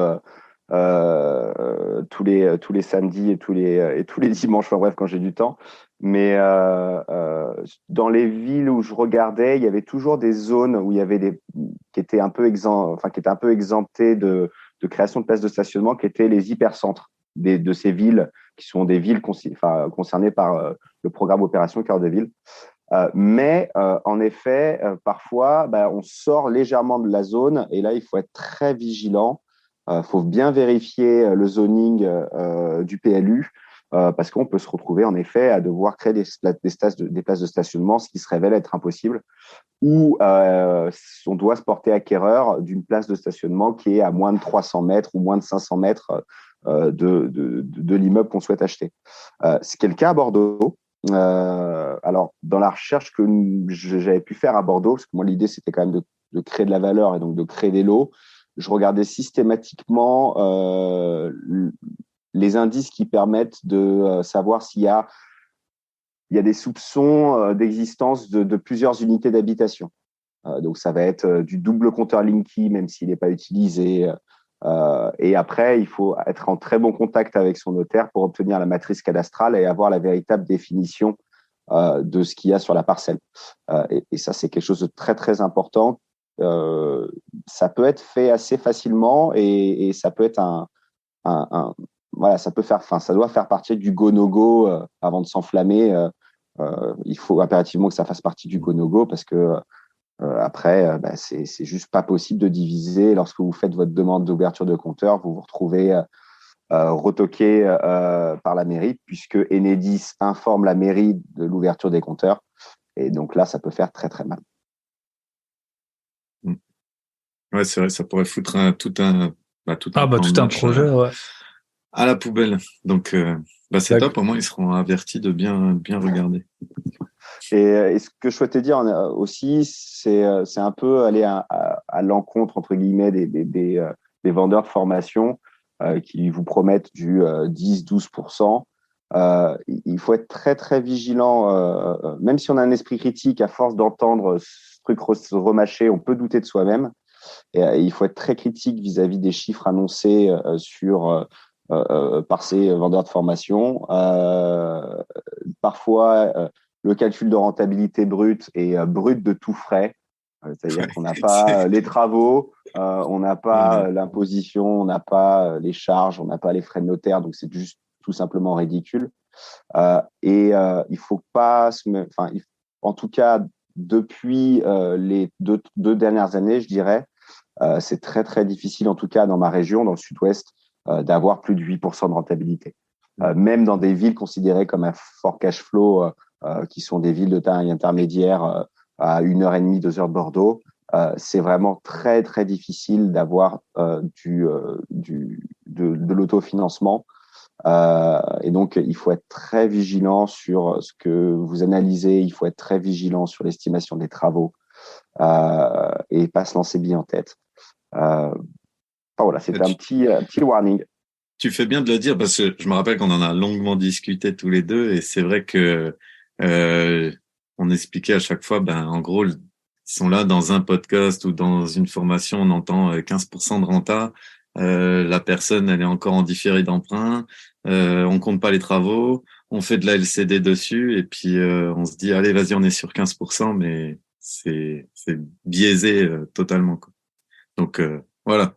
tous les samedis et tous les dimanches, enfin bref, quand j'ai du temps. Mais dans les villes où je regardais, il y avait toujours des zones où il y avait qui étaient un peu exemptées de création de places de stationnement, qui étaient les hypercentres de ces villes, qui sont des villes concernées par le programme Opération Cœur de Ville. Mais en effet, parfois, on sort légèrement de la zone et là, il faut être très vigilant. Faut bien vérifier le zoning du PLU parce qu'on peut se retrouver en effet à devoir créer des places de stationnement, ce qui se révèle être impossible, ou on doit se porter acquéreur d'une place de stationnement qui est à moins de 300 mètres ou moins de 500 mètres de l'immeuble qu'on souhaite acheter. Ce qui est le cas à Bordeaux. Alors, dans la recherche que j'avais pu faire à Bordeaux, parce que moi, l'idée, c'était quand même de créer de la valeur et donc de créer des lots, je regardais systématiquement les indices qui permettent de savoir s'il y a des soupçons d'existence de plusieurs unités d'habitation. Donc, ça va être du double compteur Linky, même s'il n'est pas utilisé. Et après, il faut être en très bon contact avec son notaire pour obtenir la matrice cadastrale et avoir la véritable définition de ce qu'il y a sur la parcelle. Et ça, c'est quelque chose de très, très important. Ça peut être fait assez facilement et ça peut être voilà, ça doit faire partie du go-no-go avant de s'enflammer. Il faut impérativement que ça fasse partie du go-no-go parce que après, c'est juste pas possible de diviser. Lorsque vous faites votre demande d'ouverture de compteur, vous vous retrouvez retoqué par la mairie puisque Enedis informe la mairie de l'ouverture des compteurs. Et donc là, ça peut faire très, très mal. Ouais, c'est vrai, ça pourrait foutre tout un tout un projet, ouais. À la poubelle. Donc, c'est top. Au moins, ils seront avertis de bien regarder. Et ce que je souhaitais dire aussi, c'est un peu aller à l'encontre, entre guillemets, des vendeurs de formation qui vous promettent du 10-12%. Il faut être très, très vigilant. Même si on a un esprit critique, à force d'entendre ce truc remâché, on peut douter de soi-même. Et il faut être très critique vis-à-vis des chiffres annoncés par ces vendeurs de formation. Parfois, le calcul de rentabilité brute est brut de tout frais. C'est-à-dire qu'on n'a pas les travaux, on n'a pas l'imposition, on n'a pas les charges, on n'a pas les frais de notaire. Donc, c'est juste tout simplement ridicule. Il faut pas en tout cas, depuis les deux dernières années, je dirais, c'est très, très difficile, en tout cas dans ma région, dans le sud-ouest, d'avoir plus de 8% de rentabilité. Même dans des villes considérées comme un fort cash flow, qui sont des villes de taille intermédiaire à 1h30, 2 heures de Bordeaux, c'est vraiment très, très difficile d'avoir de l'autofinancement. Et donc, il faut être très vigilant sur ce que vous analysez, il faut être très vigilant sur l'estimation des travaux et pas se lancer bien en tête. Voilà, c'était un petit warning. Tu fais bien de le dire parce que je me rappelle qu'on en a longuement discuté tous les deux et c'est vrai que on expliquait à chaque fois, en gros, ils sont là dans un podcast ou dans une formation, on entend 15% de renta, la personne elle est encore en différé d'emprunt, on compte pas les travaux, on fait de la LCD dessus et puis on se dit allez vas-y on est sur 15%, mais c'est biaisé totalement quoi. Donc voilà.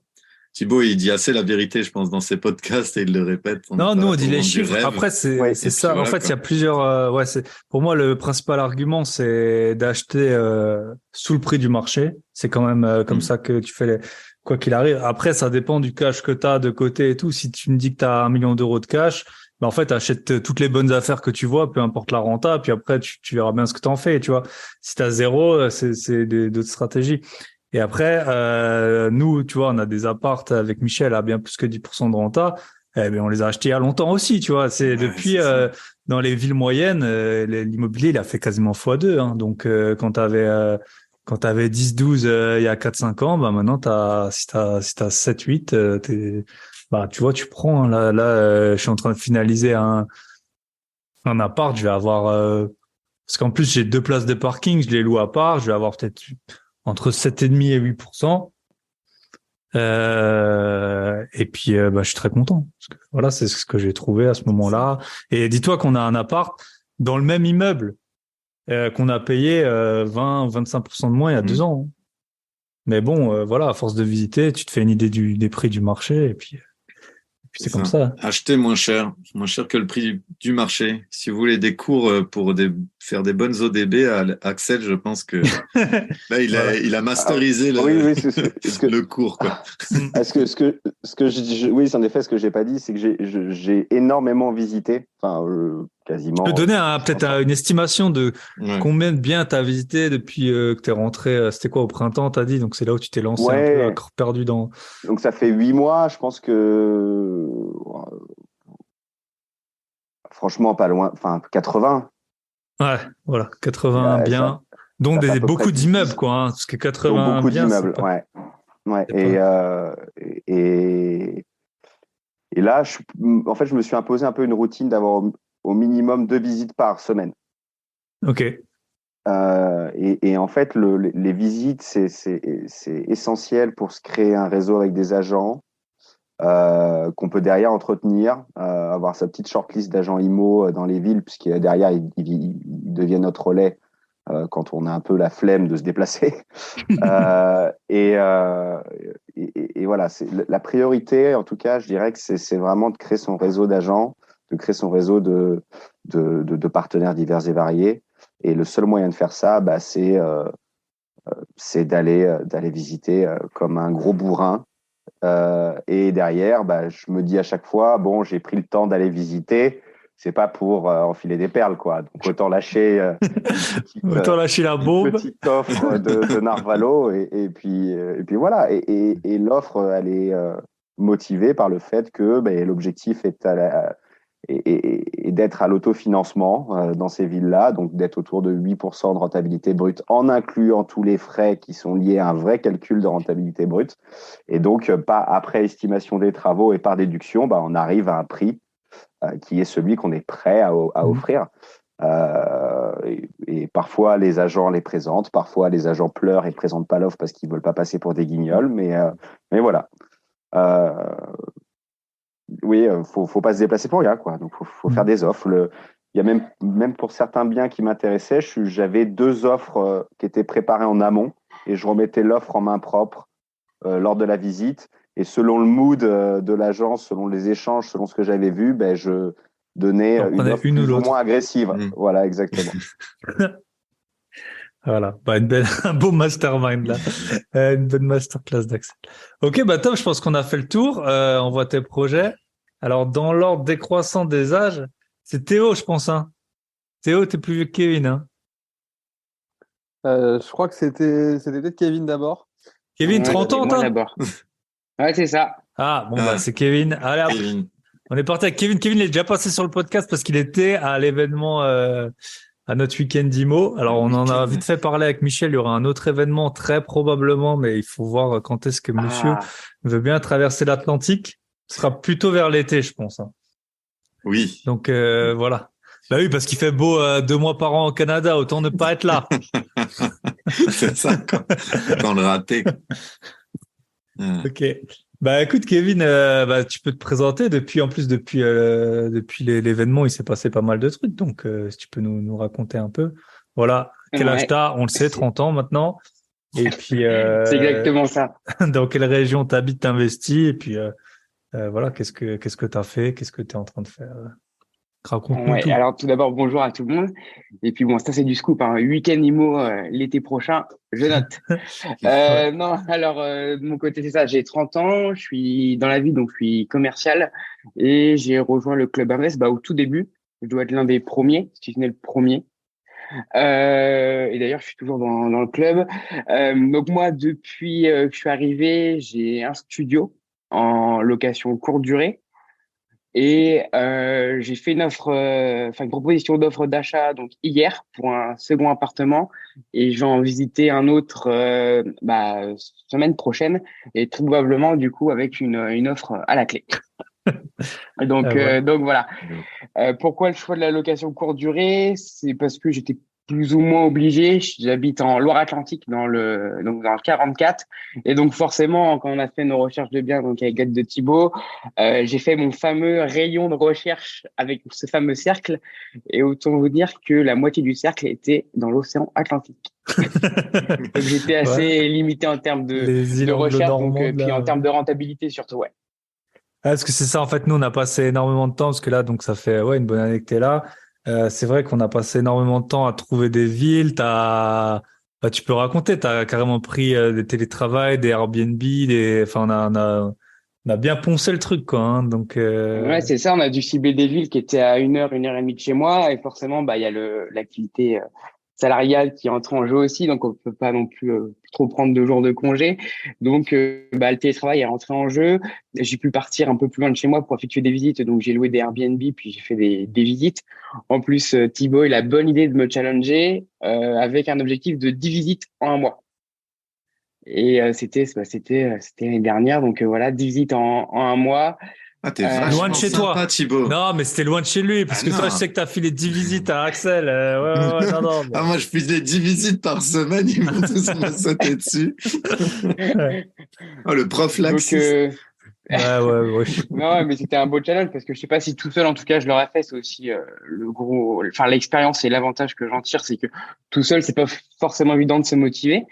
Thibaut, il dit assez la vérité, je pense, dans ses podcasts et il le répète. Non, nous, on dit les chiffres. Après, c'est ça. En fait, il y a plusieurs. Pour moi, le principal argument, c'est d'acheter sous le prix du marché. C'est quand même comme ça que tu fais quoi qu'il arrive. Après, ça dépend du cash que tu as de côté et tout. Si tu me dis que tu as 1 million d'euros de cash, en fait, achète toutes les bonnes affaires que tu vois, peu importe la renta. Puis après, tu verras bien ce que tu en fais, tu vois. Si tu as zéro, c'est d'autres stratégies. Et après, nous, tu vois, on a des apparts avec Michel à bien plus que 10% de renta. Eh bien, on les a achetés il y a longtemps aussi, tu vois. Depuis, dans les villes moyennes, l'immobilier, il a fait quasiment x2. Hein. Donc, quand t'avais 10-12 il y a 4-5 ans, maintenant, si t'as 7-8, tu vois, tu prends. Hein. Là, je suis en train de finaliser un appart. Je vais avoir... parce qu'en plus, j'ai 2 places de parking. Je les loue à part. Je vais avoir peut-être entre 7,5 et 8%. Et puis, je suis très content. Parce que, voilà, c'est ce que j'ai trouvé à ce moment-là. Et dis-toi qu'on a un appart dans le même immeuble qu'on a payé 20-25% de moins il y a 2 ans. Mais bon, voilà, à force de visiter, tu te fais une idée des prix du marché et puis c'est comme ça. Acheter moins cher que le prix du marché. Si vous voulez des cours pour faire des bonnes ODB, Axel, je pense que là, il a masterisé le cours, quoi. Oui, en effet, ce que j'ai pas dit, c'est que j'ai énormément visité, quasiment. Je peux donner peut-être une estimation de combien de biens tu as visité depuis que tu es rentré. C'était quoi, au printemps, tu as dit? Donc, c'est là où tu t'es lancé un peu à corps perdu dans... Donc, ça fait 8 mois, je pense que... Franchement, pas loin. 80. Ouais, voilà, 80 biens. Donc, beaucoup d'immeubles, quoi. Hein, parce que 80 beaucoup biens, d'immeubles, ouais. Et là, en fait, je me suis imposé un peu une routine d'avoir au minimum 2 visites par semaine. Ok. Et en fait, les visites, c'est essentiel pour se créer un réseau avec des agents. qu'on peut derrière entretenir, avoir sa petite shortlist d'agents IMO dans les villes, puisque derrière, il devient notre relais quand on a un peu la flemme de se déplacer. Et voilà, la priorité, en tout cas, je dirais que c'est vraiment de créer son réseau d'agents, de créer son réseau de partenaires divers et variés. Et le seul moyen de faire ça, c'est d'aller visiter comme un gros bourrin. Et derrière, je me dis à chaque fois, bon, j'ai pris le temps d'aller visiter. C'est pas pour enfiler des perles, quoi. Donc autant lâcher la bombe, petite offre de Narvalo et puis voilà. Et l'offre, elle est motivée par le fait que l'objectif est d'être à l'autofinancement dans ces villes-là, donc d'être autour de 8% de rentabilité brute en incluant tous les frais qui sont liés à un vrai calcul de rentabilité brute. Et donc, pas après estimation des travaux et par déduction, on arrive à un prix qui est celui qu'on est prêt à offrir. Et parfois, les agents les présentent, parfois, les agents pleurent et ne présentent pas l'offre parce qu'ils ne veulent pas passer pour des guignols, mais voilà. Oui, faut pas se déplacer pour rien, quoi. Donc, faut faire des offres. Il y a même pour certains biens qui m'intéressaient, j'avais 2 offres qui étaient préparées en amont et je remettais l'offre en main propre lors de la visite. Et selon le mood de l'agence, selon les échanges, selon ce que j'avais vu, je donnais une offre plus ou moins agressive. Voilà, exactement. Voilà, un beau mastermind là, une bonne masterclass d'Axel. Ok, top, je pense qu'on a fait le tour. On voit tes projets. Alors, dans l'ordre décroissant des âges, c'est Théo, je pense. Hein. Théo, t'es plus vieux que Kevin. Hein. Je crois que c'était peut-être Kevin d'abord. Kevin, 30 ans, moi d'abord. Ouais, c'est ça. Ah, bon, c'est Kevin. Allez, Kevin. On est parti avec Kevin. Kevin, il est déjà passé sur le podcast parce qu'il était à l'événement, à notre week-end d'IMO. Alors, on en a vite fait parler avec Michel. Il y aura un autre événement très probablement, mais il faut voir quand est-ce que monsieur veut bien traverser l'Atlantique. Ce sera plutôt vers l'été, je pense. Hein. Oui. Donc, voilà. Bah oui, parce qu'il fait beau 2 mois par an au Canada. Autant ne pas être là. C'est ça, quand le raté. Ok. Écoute, Kevin, tu peux te présenter depuis l'événement, il s'est passé pas mal de trucs. Donc, si tu peux nous raconter un peu. Voilà. Quel âge t'as? On le sait, 30 ans maintenant. Et puis, c'est exactement ça. Dans quelle région t'habites, t'investis? Et puis, voilà, qu'est-ce que t'as fait? Qu'est-ce que t'es en train de faire? Raconte-nous tout. Alors, tout d'abord, bonjour à tout le monde. Et puis, bon, ça, c'est du scoop. Week-end IMO l'été prochain, je note. Non, alors, de mon côté, c'est ça. J'ai 30 ans, je suis dans la vie, donc je suis commercial. Et j'ai rejoint le club Hermès au tout début. Je dois être l'un des premiers, si ce n'est le premier. Et d'ailleurs, je suis toujours dans le club. Donc, moi, depuis que je suis arrivé, j'ai un studio en location courte durée. Et j'ai fait une proposition d'offre d'achat donc hier pour un second appartement et j'en visitais un autre semaine prochaine et très probablement du coup avec une offre à la clé. Donc voilà. Pourquoi le choix de la location courte durée? C'est parce que j'étais plus ou moins obligé. J'habite en Loire-Atlantique dans le 44 et donc forcément quand on a fait nos recherches de biens donc avec l'aide de Thibaut, j'ai fait mon fameux rayon de recherche avec ce fameux cercle et autant vous dire que la moitié du cercle était dans l'océan Atlantique. Donc j'étais assez limité en termes de recherche donc puis en termes de rentabilité surtout parce que c'est ça en fait, nous on a passé énormément de temps parce que là donc ça fait une bonne année que t'es là. C'est vrai qu'on a passé énormément de temps à trouver des villes. Tu peux raconter, t'as carrément pris des télétravails, des Airbnb, on a bien poncé le truc, quoi. Hein, donc. Ouais, c'est ça. On a dû cibler des villes qui étaient à 1 heure et demie de chez moi, et forcément, il y a l'activité salariale qui entre en jeu aussi, donc on peut pas non plus trop prendre 2 jours de congé. Donc, le télétravail est rentré en jeu. J'ai pu partir un peu plus loin de chez moi pour effectuer des visites, donc j'ai loué des Airbnb, puis j'ai fait des visites. En plus, Thibaut, il a la bonne idée de me challenger avec un objectif de 10 visites en 1 mois. Et c'était l'année dernière, donc voilà, 10 visites en 1 mois. Ah, t'es vachement loin de chez sympa, toi, Thibaut. Non, mais c'était loin de chez lui, parce que toi, je sais que t'as filé 10 visites à Axel. Non. Ah, moi, je faisais 10 visites par semaine, ils m'ont tous me sauté dessus. Oh, le prof laxiste. Ouais. Non, mais c'était un beau challenge parce que je sais pas si tout seul, en tout cas, je l'aurais fait. C'est aussi l'expérience et l'avantage que j'en tire, c'est que tout seul, c'est pas forcément évident de se motiver.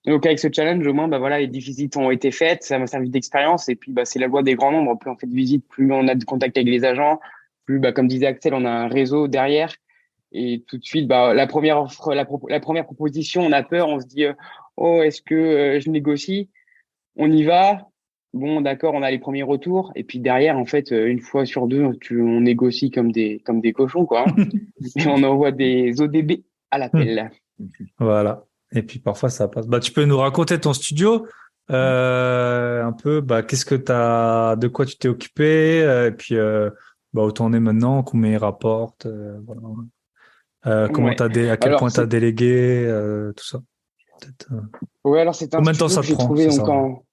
Donc avec ce challenge, au moins, bah voilà, les visites ont été faites, ça m'a servi d'expérience. Et puis, bah c'est la loi des grands nombres. Plus on fait de visites, plus on a de contact avec les agents, plus, bah comme disait Axel, on a un réseau derrière. Et tout de suite, bah la première offre, la première proposition, on a peur, on se dit, oh, est-ce que je négocie? On y va. Bon, d'accord, on a les premiers retours. Et puis derrière, en fait, une fois sur deux, on négocie comme des cochons, quoi. Et on envoie des ODB à l'appel. Voilà. Et puis parfois ça passe. Bah, tu peux nous raconter ton studio, un peu. Bah, de quoi tu t'es occupé, et puis bah, où t'en es maintenant, combien il rapporte, voilà. Ouais. À quel point t'as délégué, tout ça. Peut-être, Ouais, alors c'est un combien de temps studio ça que te j'ai prend, trouvé c'est ça? donc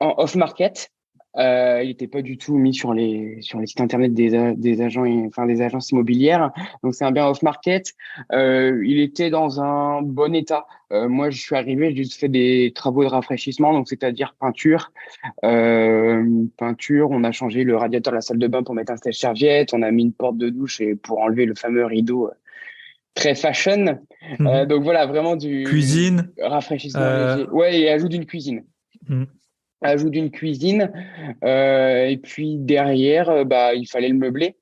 en off-market. Il n'était pas du tout mis sur les sites internet des agents enfin des agences immobilières. Donc c'est un bien off-market. Il était dans un bon état. Moi, je suis arrivé, j'ai juste fait des travaux de rafraîchissement, donc c'est-à-dire peinture. Peinture. On a changé le radiateur de la salle de bain pour mettre un sèche-serviette. On a mis une porte de douche et pour enlever le fameux rideau très fashion. Mhm. Donc voilà, vraiment du Cuisine. rafraîchissement léger. Ouais, et ajout d'une cuisine. Mhm. Ajout d'une cuisine. Et puis derrière, bah, il fallait le meubler.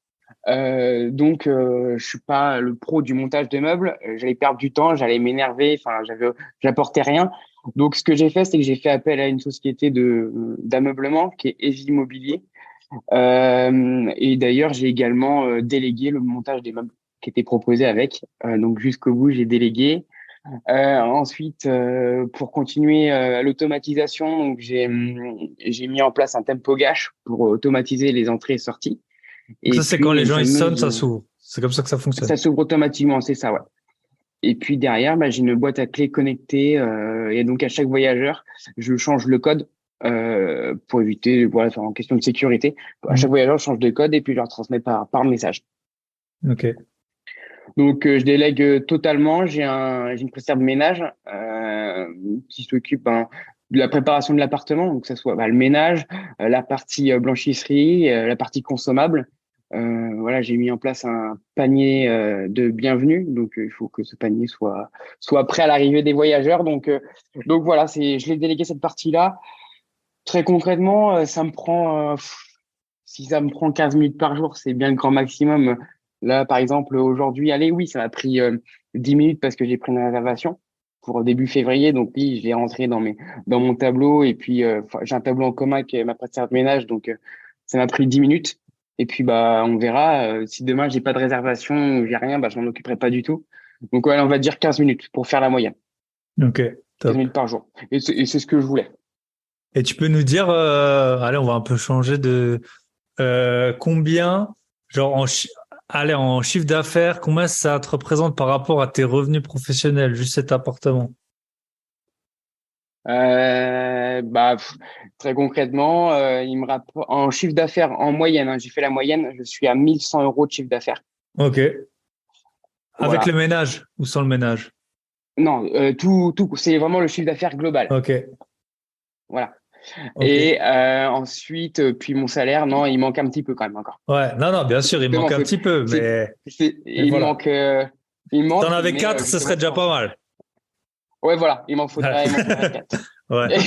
Donc, je suis pas le pro du montage des meubles. J'allais perdre du temps, j'allais m'énerver. Enfin, j'apportais rien. Donc, ce que j'ai fait, c'est que j'ai fait appel à une société d'ameublement qui est Easy Immobilier. Et d'ailleurs, j'ai également délégué le montage des meubles qui était proposé avec. Donc, jusqu'au bout, j'ai délégué. Ensuite, pour continuer l'automatisation, donc j'ai mis en place un tempo gâche pour automatiser les entrées et sorties. Donc Et ça, c'est puis quand les une gens ils sonnent, fameuse, ça s'ouvre. C'est comme ça que ça fonctionne. ça s'ouvre automatiquement, c'est ça, ouais. Et puis derrière, bah, j'ai une boîte à clés connectée et donc à chaque voyageur, je change le code pour éviter, voilà, en question de sécurité. À chaque voyageur, je change de code et puis je leur transmets par message. Ok. Donc, je délègue totalement. J'ai une prestataire de ménage qui s'occupe de la préparation de l'appartement, donc que ça soit le ménage, la partie blanchisserie, la partie consommable. Voilà, j'ai mis en place un panier de bienvenue, donc il faut que ce panier soit prêt à l'arrivée des voyageurs. Donc voilà, je l'ai délégué cette partie-là. Très concrètement, si ça me prend 15 minutes par jour, c'est bien le grand maximum. Là, par exemple, aujourd'hui, allez, oui, ça m'a pris 10 minutes parce que j'ai pris une réservation pour début février. Donc oui, je l'ai rentré dans mon tableau. Et puis, j'ai un tableau en commun avec ma prestataire de ménage. Donc, ça m'a pris 10 minutes. Et puis, bah, on verra. Si demain, j'ai pas de réservation ou j'ai rien, bah, je m'en occuperai pas du tout. Donc, ouais, on va dire 15 minutes pour faire la moyenne. Ok, 15 top. minutes par jour. Et c'est ce que je voulais. Et tu peux nous dire, allez, on va un peu changer de combien, genre allez, en chiffre d'affaires, combien ça te représente par rapport à tes revenus professionnels, juste cet appartement? Très concrètement, il me rapporte en chiffre d'affaires en moyenne, hein, j'ai fait la moyenne, je suis à 1100 euros de chiffre d'affaires. Ok. Avec Voilà. le ménage ou sans le ménage? Non, tout, c'est vraiment le chiffre d'affaires global. Ok. Voilà. Ok. Et ensuite, puis mon salaire, non, il manque un petit peu quand même encore. Ouais, non, bien sûr, il Justement, manque un petit peu, mais il voilà. manque, Si t'en avais mais 4, ce serait déjà pas mal. Ouais, voilà, il m'en faudrait 4. Ouais.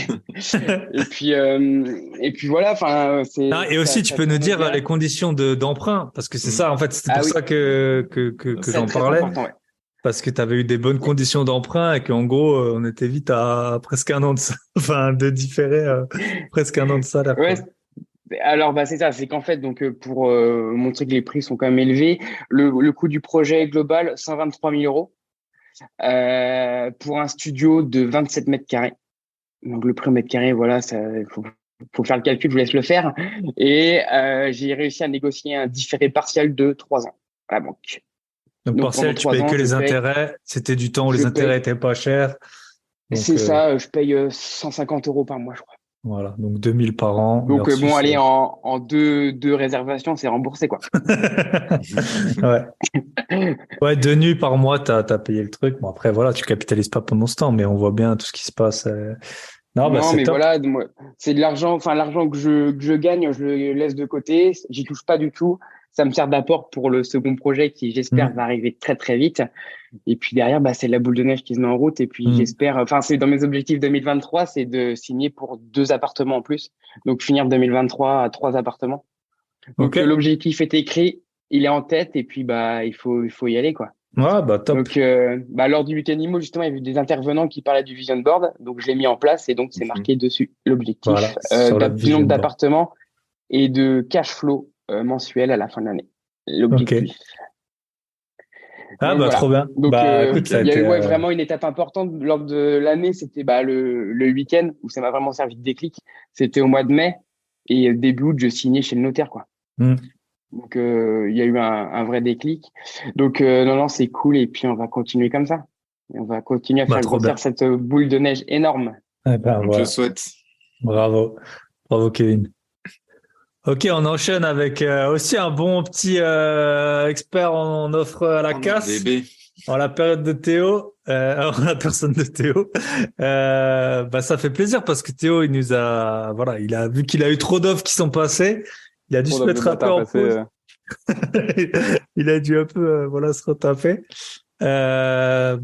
Et puis voilà, enfin, Et aussi, tu peux nous dire bien. les conditions d'emprunt, parce que c'est ça, en fait, c'était pour oui. ça que C'est j'en très parlais. important, ouais. Parce que tu avais eu des bonnes conditions d'emprunt et qu'en gros, on était vite à presque un an de différer presque un an de salaire. Ouais, Quoi. alors c'est ça, c'est qu'en fait, donc pour montrer que les prix sont quand même élevés, le coût du projet global, 123 000 euros pour un studio de 27 mètres carrés. Donc le prix au mètre carré, voilà, ça faut faire le calcul, je vous laisse le faire. Et j'ai réussi à négocier un différé partiel de 3 ans à la banque. Donc partiel, tu payes que les intérêts. C'était du temps où les intérêts étaient pas chers. C'est ça, je paye 150 euros par mois, je crois. Voilà, donc 2000 par an. Donc bon, allez, en deux réservations, c'est remboursé, quoi. Ouais, 2 nuits par mois, t'as payé le truc. Bon, après, voilà, tu capitalises pas pendant ce temps, mais on voit bien tout ce qui se passe Non, bah, Non, c'est mais top. voilà, moi, c'est de l'argent, enfin, l'argent que je gagne, je le laisse de côté. J'y touche pas du tout. Ça me sert d'apport pour le second projet qui, j'espère, va arriver très, très vite. Et puis derrière, bah, c'est la boule de neige qui se met en route. Et puis, Mm. j'espère, enfin, c'est dans mes objectifs 2023, c'est de signer pour 2 appartements en plus. Donc, finir 2023 à 3 appartements. Donc, Ok. l'objectif est écrit, il est en tête. Et puis, bah, il faut y aller, quoi. Ouais, bah, top. Donc, bah, lors du week-end IMO, justement, il y avait des intervenants qui parlaient du vision board. Donc, je l'ai mis en place et donc, c'est marqué dessus Voilà, l'objectif sur le du vision nombre board. d'appartements et de cash flow mensuel à la fin de l'année. Ok. L'objectif. Ah, Donc, bah, voilà. trop bien. Donc, Bah, écoute, ça a il y a été. eu vraiment une étape importante lors de l'année. C'était bah, le week-end où ça m'a vraiment servi de déclic. C'était au mois de mai et début août, je signais chez le notaire, quoi. Mm. Donc, il y a eu un vrai déclic. Donc, non, c'est cool. Et puis, on va continuer comme ça. Et on va continuer à Bah, faire trop bien. grossir cette boule de neige énorme. Eh ben, On te voilà. le souhaite. Bravo. Bravo, Kevin. Ok, on enchaîne avec aussi un bon petit expert en offre à la En casse. DB. En la période de Théo, en la personne de Théo, bah ça fait plaisir parce que Théo, il nous a, voilà, il a vu qu'il a eu trop d'offres qui sont passées, il a dû Trop se de mettre un peu bâtards en passés. pause. Il a dû un peu, voilà, se retaper. Bah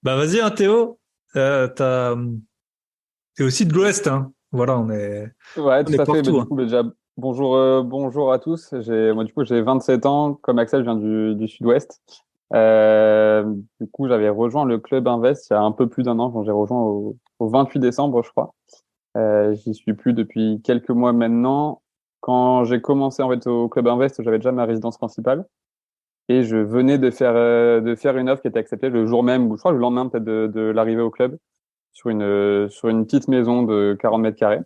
vas-y, hein, Théo, t'es aussi de l'Ouest, hein. Voilà, Ouais, on tout est à fait. partout, Du hein. coup, déjà, bonjour à tous. Moi, du coup, j'ai 27 ans. Comme Axel, je viens du Sud-Ouest. Euh, du coup, j'avais rejoint le Club Invest il y a un peu plus d'un an. J'ai rejoint au 28 décembre, je crois. J'y suis plus depuis quelques mois maintenant. Quand j'ai commencé en fait au Club Invest, j'avais déjà ma résidence principale et je venais de faire une offre qui était acceptée le jour même, ou je crois le lendemain peut-être de l'arrivée au club, sur une petite maison de 40 mètres carrés,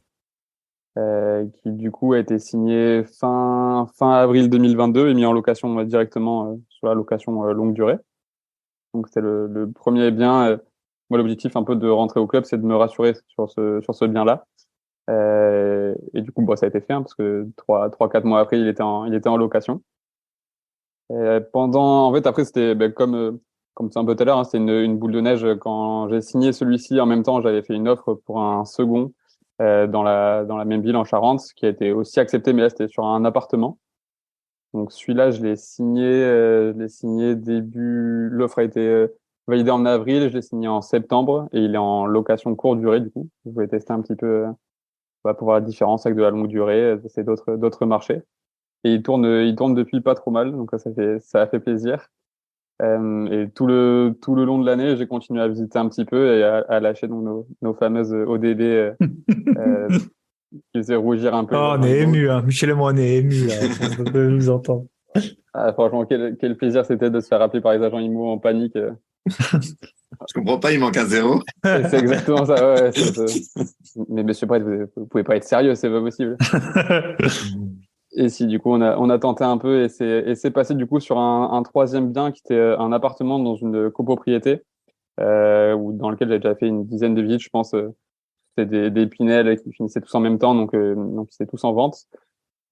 qui du coup a été signée fin avril 2022 et mis en location directement sur la location longue durée. Donc c'était le premier bien. Moi, l'objectif un peu de rentrer au club, c'est de me rassurer sur ce bien-là. Et du coup, bon, ça a été fait, hein, parce que 4 mois après, il était en location. En fait, après, c'était ben, comme c'est un peu tout à l'heure, hein, c'était une boule de neige. Quand j'ai signé celui-ci, en même temps, j'avais fait une offre pour un second dans la même ville en Charente, qui a été aussi accepté, mais là, c'était sur un appartement. Donc celui-là, je l'ai signé l'offre a été validée en avril, je l'ai signé en septembre et il est en location courte durée du coup. Vous pouvez tester un petit peu pour voir la différence avec de la longue durée, c'est d'autres marchés. Et il tourne depuis pas trop mal, donc ça a fait plaisir. Et tout le long de l'année, j'ai continué à visiter un petit peu et à lâcher donc nos fameuses ODD euh, qui faisaient rougir un peu les Oh, on agents est IMO. ému, hein. Michel et moi, on est ému, là, de nous entendre. Ah, franchement, quel plaisir c'était de se faire appeler par les agents IMO en panique. Je comprends pas, il manque un zéro. Et c'est exactement ça. Mais monsieur Brett, vous pouvez pas être sérieux, c'est pas possible. Et si, du coup, on a tenté un peu et c'est passé du coup sur un troisième bien qui était un appartement dans une copropriété dans lequel j'ai déjà fait une dizaine de visites, je pense. C'était des Pinel qui finissaient tous en même temps, donc c'était tous en vente.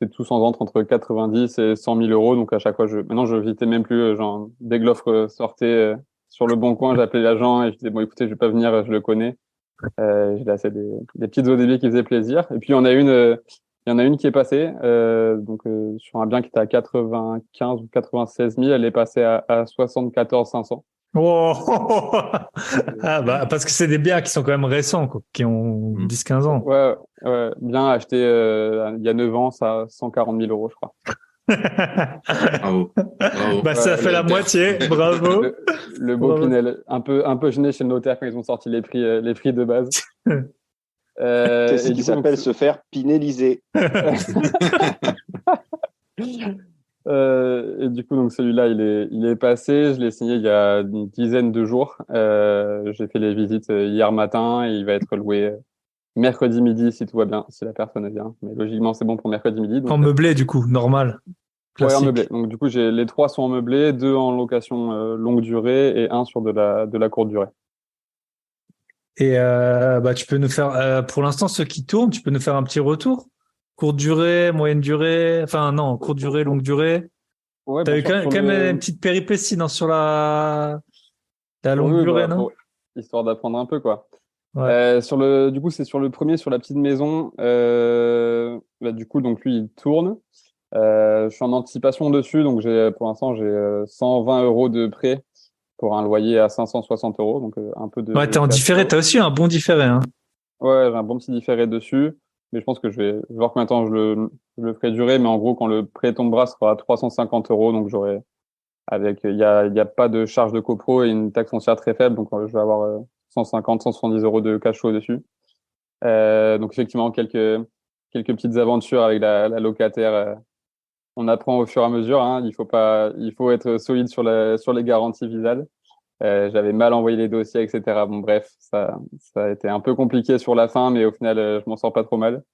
C'était tous en vente entre 90 et 100 000 euros. Donc à chaque fois, maintenant, je visitais même plus. Genre, dès que l'offre sortait sur le bon coin, j'appelais l'agent et je disais, bon, écoutez, je vais pas venir, je le connais. J'ai laissé des petites ODB qui faisaient plaisir. Et puis, il y en a une qui est passée, sur un bien qui était à 95 ou 96 000, elle est passée à 74 500. Oh. Ah, bah, parce que c'est des biens qui sont quand même récents, quoi, qui ont 10-15 ans. Ouais, bien acheté il y a 9 ans, ça, 140 000 euros, je crois. Bravo. Bravo. Bah, ça fait la moitié, bravo. Le beau Bravo. Pinel, un peu gêné chez le notaire quand ils ont sorti les prix de base. C'est ce et qui du coup, s'appelle se faire pinéliser. Et du coup, donc celui-là, il est passé. Je l'ai signé il y a une dizaine de jours. J'ai fait les visites hier matin et il va être loué mercredi midi si tout va bien, si la personne est bien. Mais logiquement, c'est bon pour mercredi midi. Donc, En meublé, du coup, normal. ouais, en Classique. meublé. Donc du coup, les trois sont en meublé, deux en location longue durée et un sur de la courte durée. Et bah, tu peux nous faire, pour l'instant, ceux qui tournent, tu peux nous faire un petit retour? Courte durée, moyenne durée, enfin non, courte durée, longue durée. Ouais, T'as bien eu sûr, quand même une petite péripétie non, sur la longue oui, durée, bah, non? histoire d'apprendre un peu, quoi. Ouais. Du coup, c'est sur le premier, sur la petite maison. Du coup, donc lui, il tourne. Je suis en anticipation dessus, donc pour l'instant, j'ai 120 euros de prêt pour un loyer à 560 euros, donc un peu Ouais, t'es de en cash différé, flow. t'as aussi un bon différé, hein. Ouais, j'ai un bon petit différé dessus, mais je pense que je vais voir combien de temps je le ferai durer, mais en gros, quand le prêt tombera, ce sera à 350 euros, donc il y a pas de charge de copro et une taxe foncière très faible, donc je vais avoir 150, 170 euros de cash flow dessus. Donc effectivement, quelques petites aventures avec la locataire. On apprend au fur et à mesure, hein. Il faut être solide sur les garanties visales. J'avais mal envoyé les dossiers, etc. Bon, bref, ça a été un peu compliqué sur la fin, mais au final, je m'en sors pas trop mal.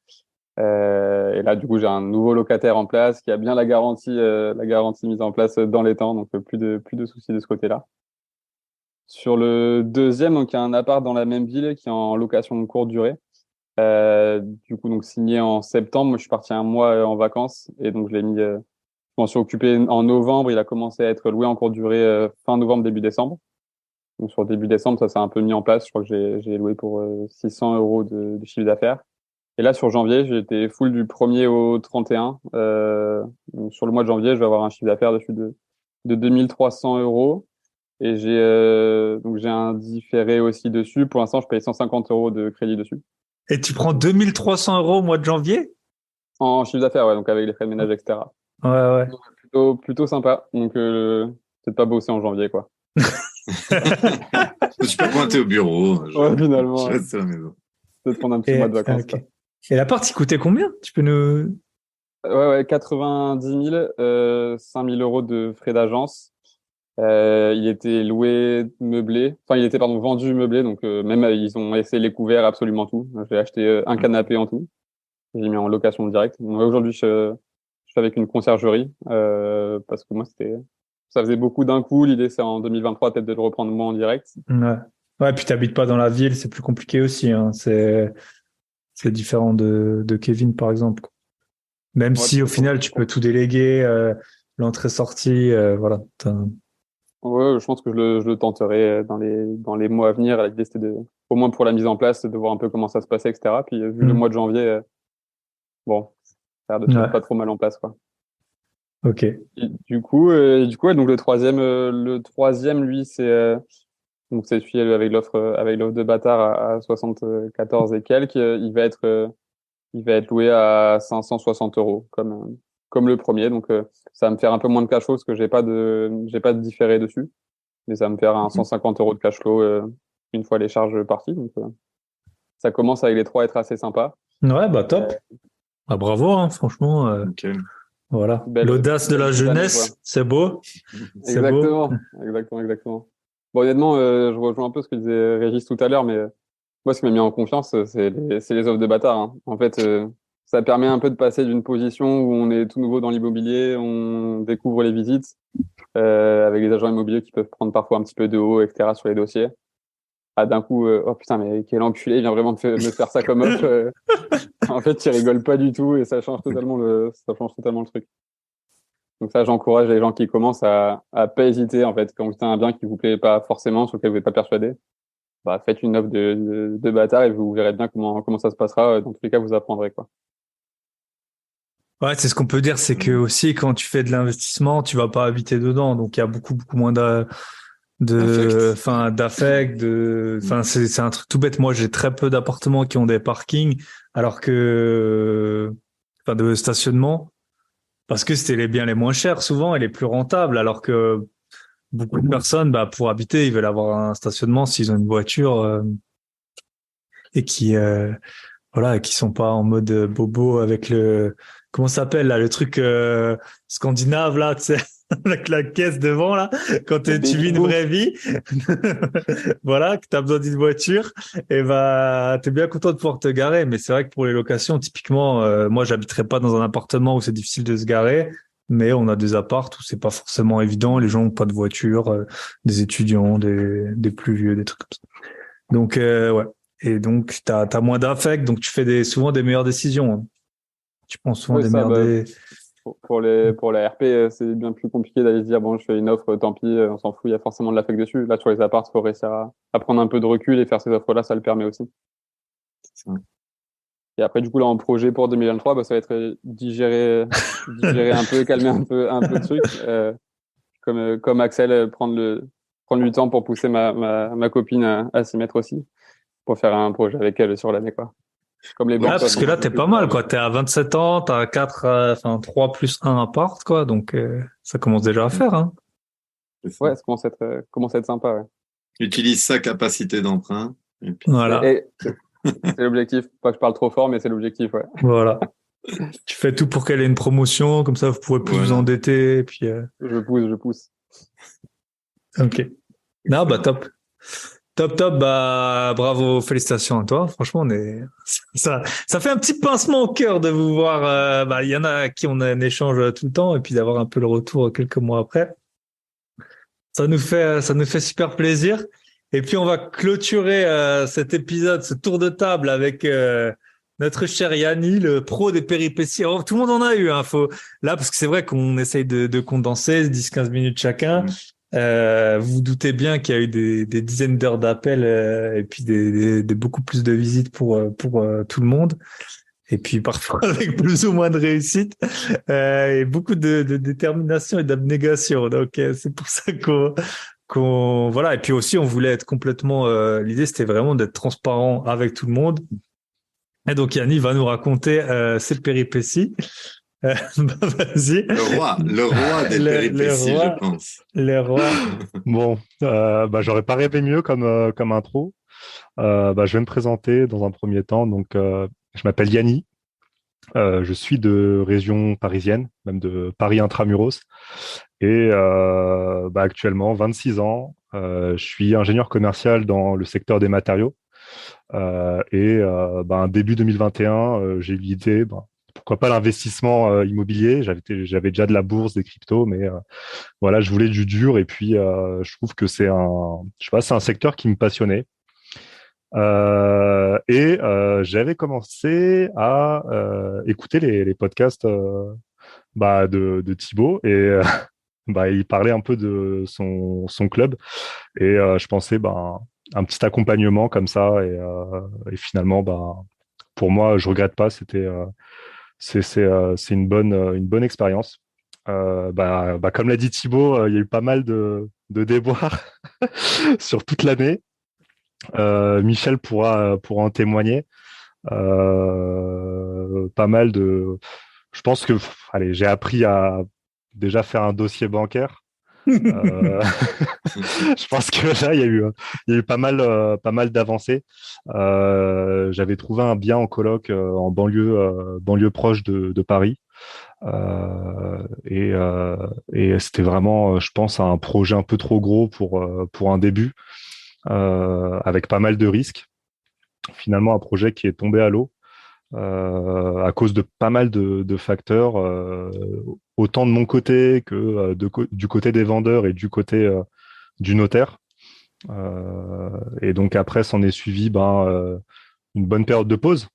Et là, du coup, j'ai un nouveau locataire en place qui a bien la garantie mise en place dans les temps, donc plus de soucis de ce côté-là. Sur le deuxième, donc il y a un appart dans la même ville qui est en location courte durée. Du coup, donc signé en septembre. Moi, je suis parti un mois en vacances et donc je m'en suis occupé en novembre. Il a commencé à être loué en courte durée fin novembre, début décembre. Donc sur début décembre, ça s'est un peu mis en place. Je crois que j'ai loué pour 600 euros de chiffre d'affaires. Et là, sur janvier, j'ai été full du 1er au 31. Donc sur le mois de janvier, je vais avoir un chiffre d'affaires dessus de 2300 euros. Et donc j'ai un différé aussi dessus. Pour l'instant, je paye 150 euros de crédit dessus. Et tu prends 2300 euros au mois de janvier? En chiffre d'affaires, ouais, donc avec les frais de ménage, etc. Ouais, ouais. Donc, plutôt sympa. Donc, peut-être pas bosser en janvier, quoi. Je suis pas pointé au bureau. Ouais, finalement, Je ouais. reste à la maison. Peut-être prendre un petit mois de vacances, Ok. quoi. Et l'appart, il coûtait combien? Tu peux nous... Ouais, 90 000, 5 000 euros de frais d'agence. Il était loué meublé. Enfin, il était, pardon, vendu meublé. Donc, même, ils ont essayé les couverts, absolument tout. J'ai acheté un canapé en tout. J'ai mis en location directe. Donc, aujourd'hui, je suis avec une conciergerie, parce que moi, ça faisait beaucoup d'un coup. L'idée, c'est en 2023, peut-être de le reprendre moi en direct. Ouais. Ouais, puis t'habites pas dans la ville, c'est plus compliqué aussi, hein. C'est différent de Kevin, par exemple. Même Ouais, si au final, tu peux tout déléguer, l'entrée-sortie, voilà. ouais, je pense que je le tenterai dans les mois à venir. L'idée, c'était au moins pour la mise en place, de voir un peu comment ça se passait, etc. Puis, vu le Hmm. mois de janvier, bon, ça a l'air de se mettre Ouais. pas trop mal en place, quoi. Ok. Et ouais, donc le troisième, lui, donc c'est celui avec l'offre de bâtard à 74 et quelques. Il va être loué à 560 euros, comme le premier. Donc, ça va me faire un peu moins de cash flow parce que j'ai pas de différé dessus. Mais ça va me faire un 150 euros de cash flow, une fois les charges parties. Donc, ça commence avec les trois à être assez sympa. Ouais, bah top. Ah, bravo, hein, franchement. Ok. Voilà. Belle, L'audace de belle la petite année, quoi. jeunesse, c'est beau. C'est beau. Exactement. Bon, honnêtement, je rejoins un peu ce que disait Régis tout à l'heure, mais moi, ce qui m'a mis en confiance, c'est les offres de bâtard, hein. En fait, ça permet un peu de passer d'une position où on est tout nouveau dans l'immobilier, on découvre les visites, avec les agents immobiliers qui peuvent prendre parfois un petit peu de haut, etc., sur les dossiers. Ah, d'un coup, oh putain, mais quel enculé, il vient vraiment me faire ça comme offre. En fait, il rigole pas du tout et ça change totalement le truc. Donc ça, j'encourage les gens qui commencent à pas hésiter, en fait. Quand vous avez un bien qui vous plaît pas forcément, sur lequel vous n'êtes pas persuadé, bah, faites une offre de bâtard et vous verrez bien comment ça se passera. Dans tous les cas, vous apprendrez, quoi. Ouais, c'est ce qu'on peut dire, c'est que aussi quand tu fais de l'investissement, tu vas pas habiter dedans, donc il y a beaucoup moins d'affect, enfin c'est un truc tout bête. Moi, j'ai très peu d'appartements qui ont des parkings, alors que, enfin, de stationnement, parce que c'était les biens les moins chers souvent et les plus rentables, alors que beaucoup de personnes, bah, pour habiter, ils veulent avoir un stationnement s'ils ont une voiture, et voilà, qui sont pas en mode bobo avec comment ça s'appelle là, le truc scandinave là, tu sais, avec la caisse devant là, quand tu vis une vraie vie, voilà, que tu as besoin d'une voiture, et bah t'es bien content de pouvoir te garer. Mais c'est vrai que pour les locations, typiquement, moi j'habiterais pas dans un appartement où c'est difficile de se garer, mais on a des apparts où c'est pas forcément évident, les gens ont pas de voiture, des étudiants, des plus vieux, des trucs comme ça. Donc ouais. Et donc, t'as moins d'affect, donc tu fais souvent des meilleures décisions, hein. Tu prends souvent Oui, des ça, meilleures bah, Pour la RP, c'est bien plus compliqué d'aller se dire, bon, je fais une offre, tant pis, on s'en fout, il y a forcément de l'affect dessus. Là, sur les apparts, il faut réussir à prendre un peu de recul et faire ces offres-là, ça le permet aussi. C'est ça. Et après, du coup, là, en projet pour 2023, ça va être digérer un peu, calmer un peu le truc. Comme Axel, prendre du temps pour pousser ma copine à s'y mettre aussi, pour faire un projet avec elle sur l'année, quoi. Comme les banques. Parce que là, t'es pas mal, quoi. T'es à 27 ans, t'as 3 plus 1 appart, quoi. Donc, ça commence déjà à faire, hein. Ouais, ça commence à être sympa, ouais. Utilise sa capacité d'emprunt. Et puis... Voilà. C'est l'objectif. Pas que je parle trop fort, mais c'est l'objectif, ouais. Voilà. Tu fais tout pour qu'elle ait une promotion, comme ça, vous pourrez plus vous endetter, et puis, Je pousse. Ok. Non, top. Top, bravo, félicitations à toi. Franchement, ça fait un petit pincement au cœur de vous voir. Il y en a à qui on a un échange tout le temps et puis d'avoir un peu le retour quelques mois après. Ça nous fait super plaisir. Et puis, on va clôturer cet épisode, ce tour de table avec notre cher Yanni, le pro des péripéties. Alors, tout le monde en a eu, hein. Là, parce que c'est vrai qu'on essaye de condenser 10-15 minutes chacun. Vous vous doutez bien qu'il y a eu des dizaines d'heures d'appels et puis des beaucoup plus de visites pour tout le monde, et puis parfois avec plus ou moins de réussite et beaucoup de détermination et d'abnégation. Donc c'est pour ça qu'on voilà. Et puis aussi on voulait être complètement l'idée c'était vraiment d'être transparent avec tout le monde. Et donc Yanni va nous raconter ses péripéties. Vas-y. Le roi des péripéties, je pense. Le roi. Bon, j'aurais pas rêvé mieux comme intro. Je vais me présenter dans un premier temps. Donc, je m'appelle Yanni. Je suis de région parisienne, même de Paris intramuros. Et actuellement, 26 ans. Je suis ingénieur commercial dans le secteur des matériaux. Début 2021, j'ai eu l'idée, pourquoi pas l'investissement immobilier. J'avais déjà de la bourse, des cryptos, mais voilà, je voulais du dur. Et puis, je trouve que c'est un secteur qui me passionnait. J'avais commencé à écouter les podcasts de Thibaut et il parlait un peu de son club et je pensais un petit accompagnement comme ça et finalement pour moi je regrette pas, c'est une bonne expérience. Comme l'a dit Thibaut, il y a eu pas mal de déboires sur toute l'année. Michel pourra en témoigner. Pas mal de. Je pense que j'ai appris à déjà faire un dossier bancaire. Je pense que là il y a eu pas mal d'avancées. J'avais trouvé un bien en coloc en banlieue proche de Paris. Et c'était vraiment, je pense, un projet un peu trop gros pour un début. Avec pas mal de risques. Finalement, un projet qui est tombé à l'eau à cause de pas mal de facteurs, autant de mon côté que du côté des vendeurs et du côté du notaire. Et donc après, s'en est suivi une bonne période de pause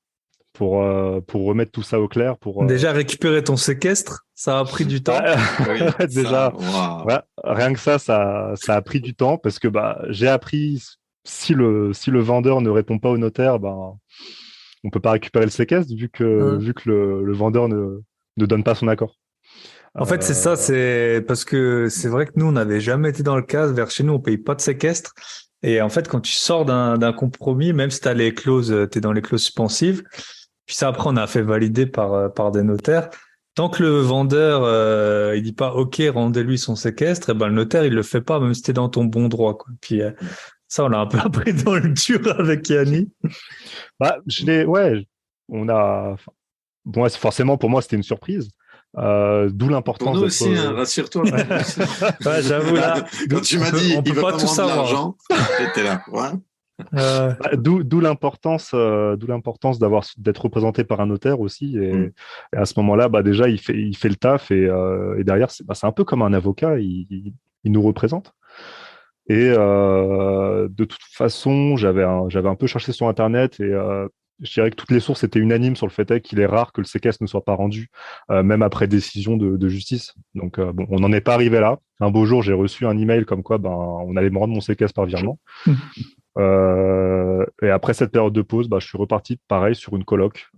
pour remettre tout ça au clair. Déjà récupérer ton séquestre, ça a pris du temps. Oui, déjà, wow. Ouais, rien que ça a pris du temps parce que j'ai appris si le vendeur ne répond pas au notaire, on peut pas récupérer le séquestre vu que le vendeur ne donne pas son accord. En fait, c'est ça, c'est parce que c'est vrai que nous, on n'avait jamais été dans le cas. Vers chez nous, on paye pas de séquestre. Et en fait, quand tu sors d'un compromis, même si t'es dans les clauses suspensives, puis ça, après, on a fait valider par des notaires. Tant que le vendeur, il dit pas, OK, rendez-lui son séquestre, le notaire, il le fait pas, même si t'es dans ton bon droit, quoi. Puis, ça, on l'a un peu appris dans le dur avec Yanni. Forcément, pour moi, c'était une surprise. D'où l'importance. Pour nous aussi, rassure-toi. Ouais, j'avoue, là. Quand tu m'as dit, il veut pas tout vendre de savoir. l'argent, t'étais là. Ouais. D'où l'importance d'être représenté par un notaire aussi et à ce moment-là déjà il fait le taf et derrière c'est un peu comme un avocat, il nous représente et de toute façon j'avais un peu cherché sur internet et je dirais que toutes les sources étaient unanimes sur le fait qu'il est rare que le séquestre ne soit pas rendu, même après décision de justice. Donc, bon, on n'en est pas arrivé là. Un beau jour, j'ai reçu un email comme quoi on allait me rendre mon séquestre par virement. Et après cette période de pause, je suis reparti pareil sur une coloc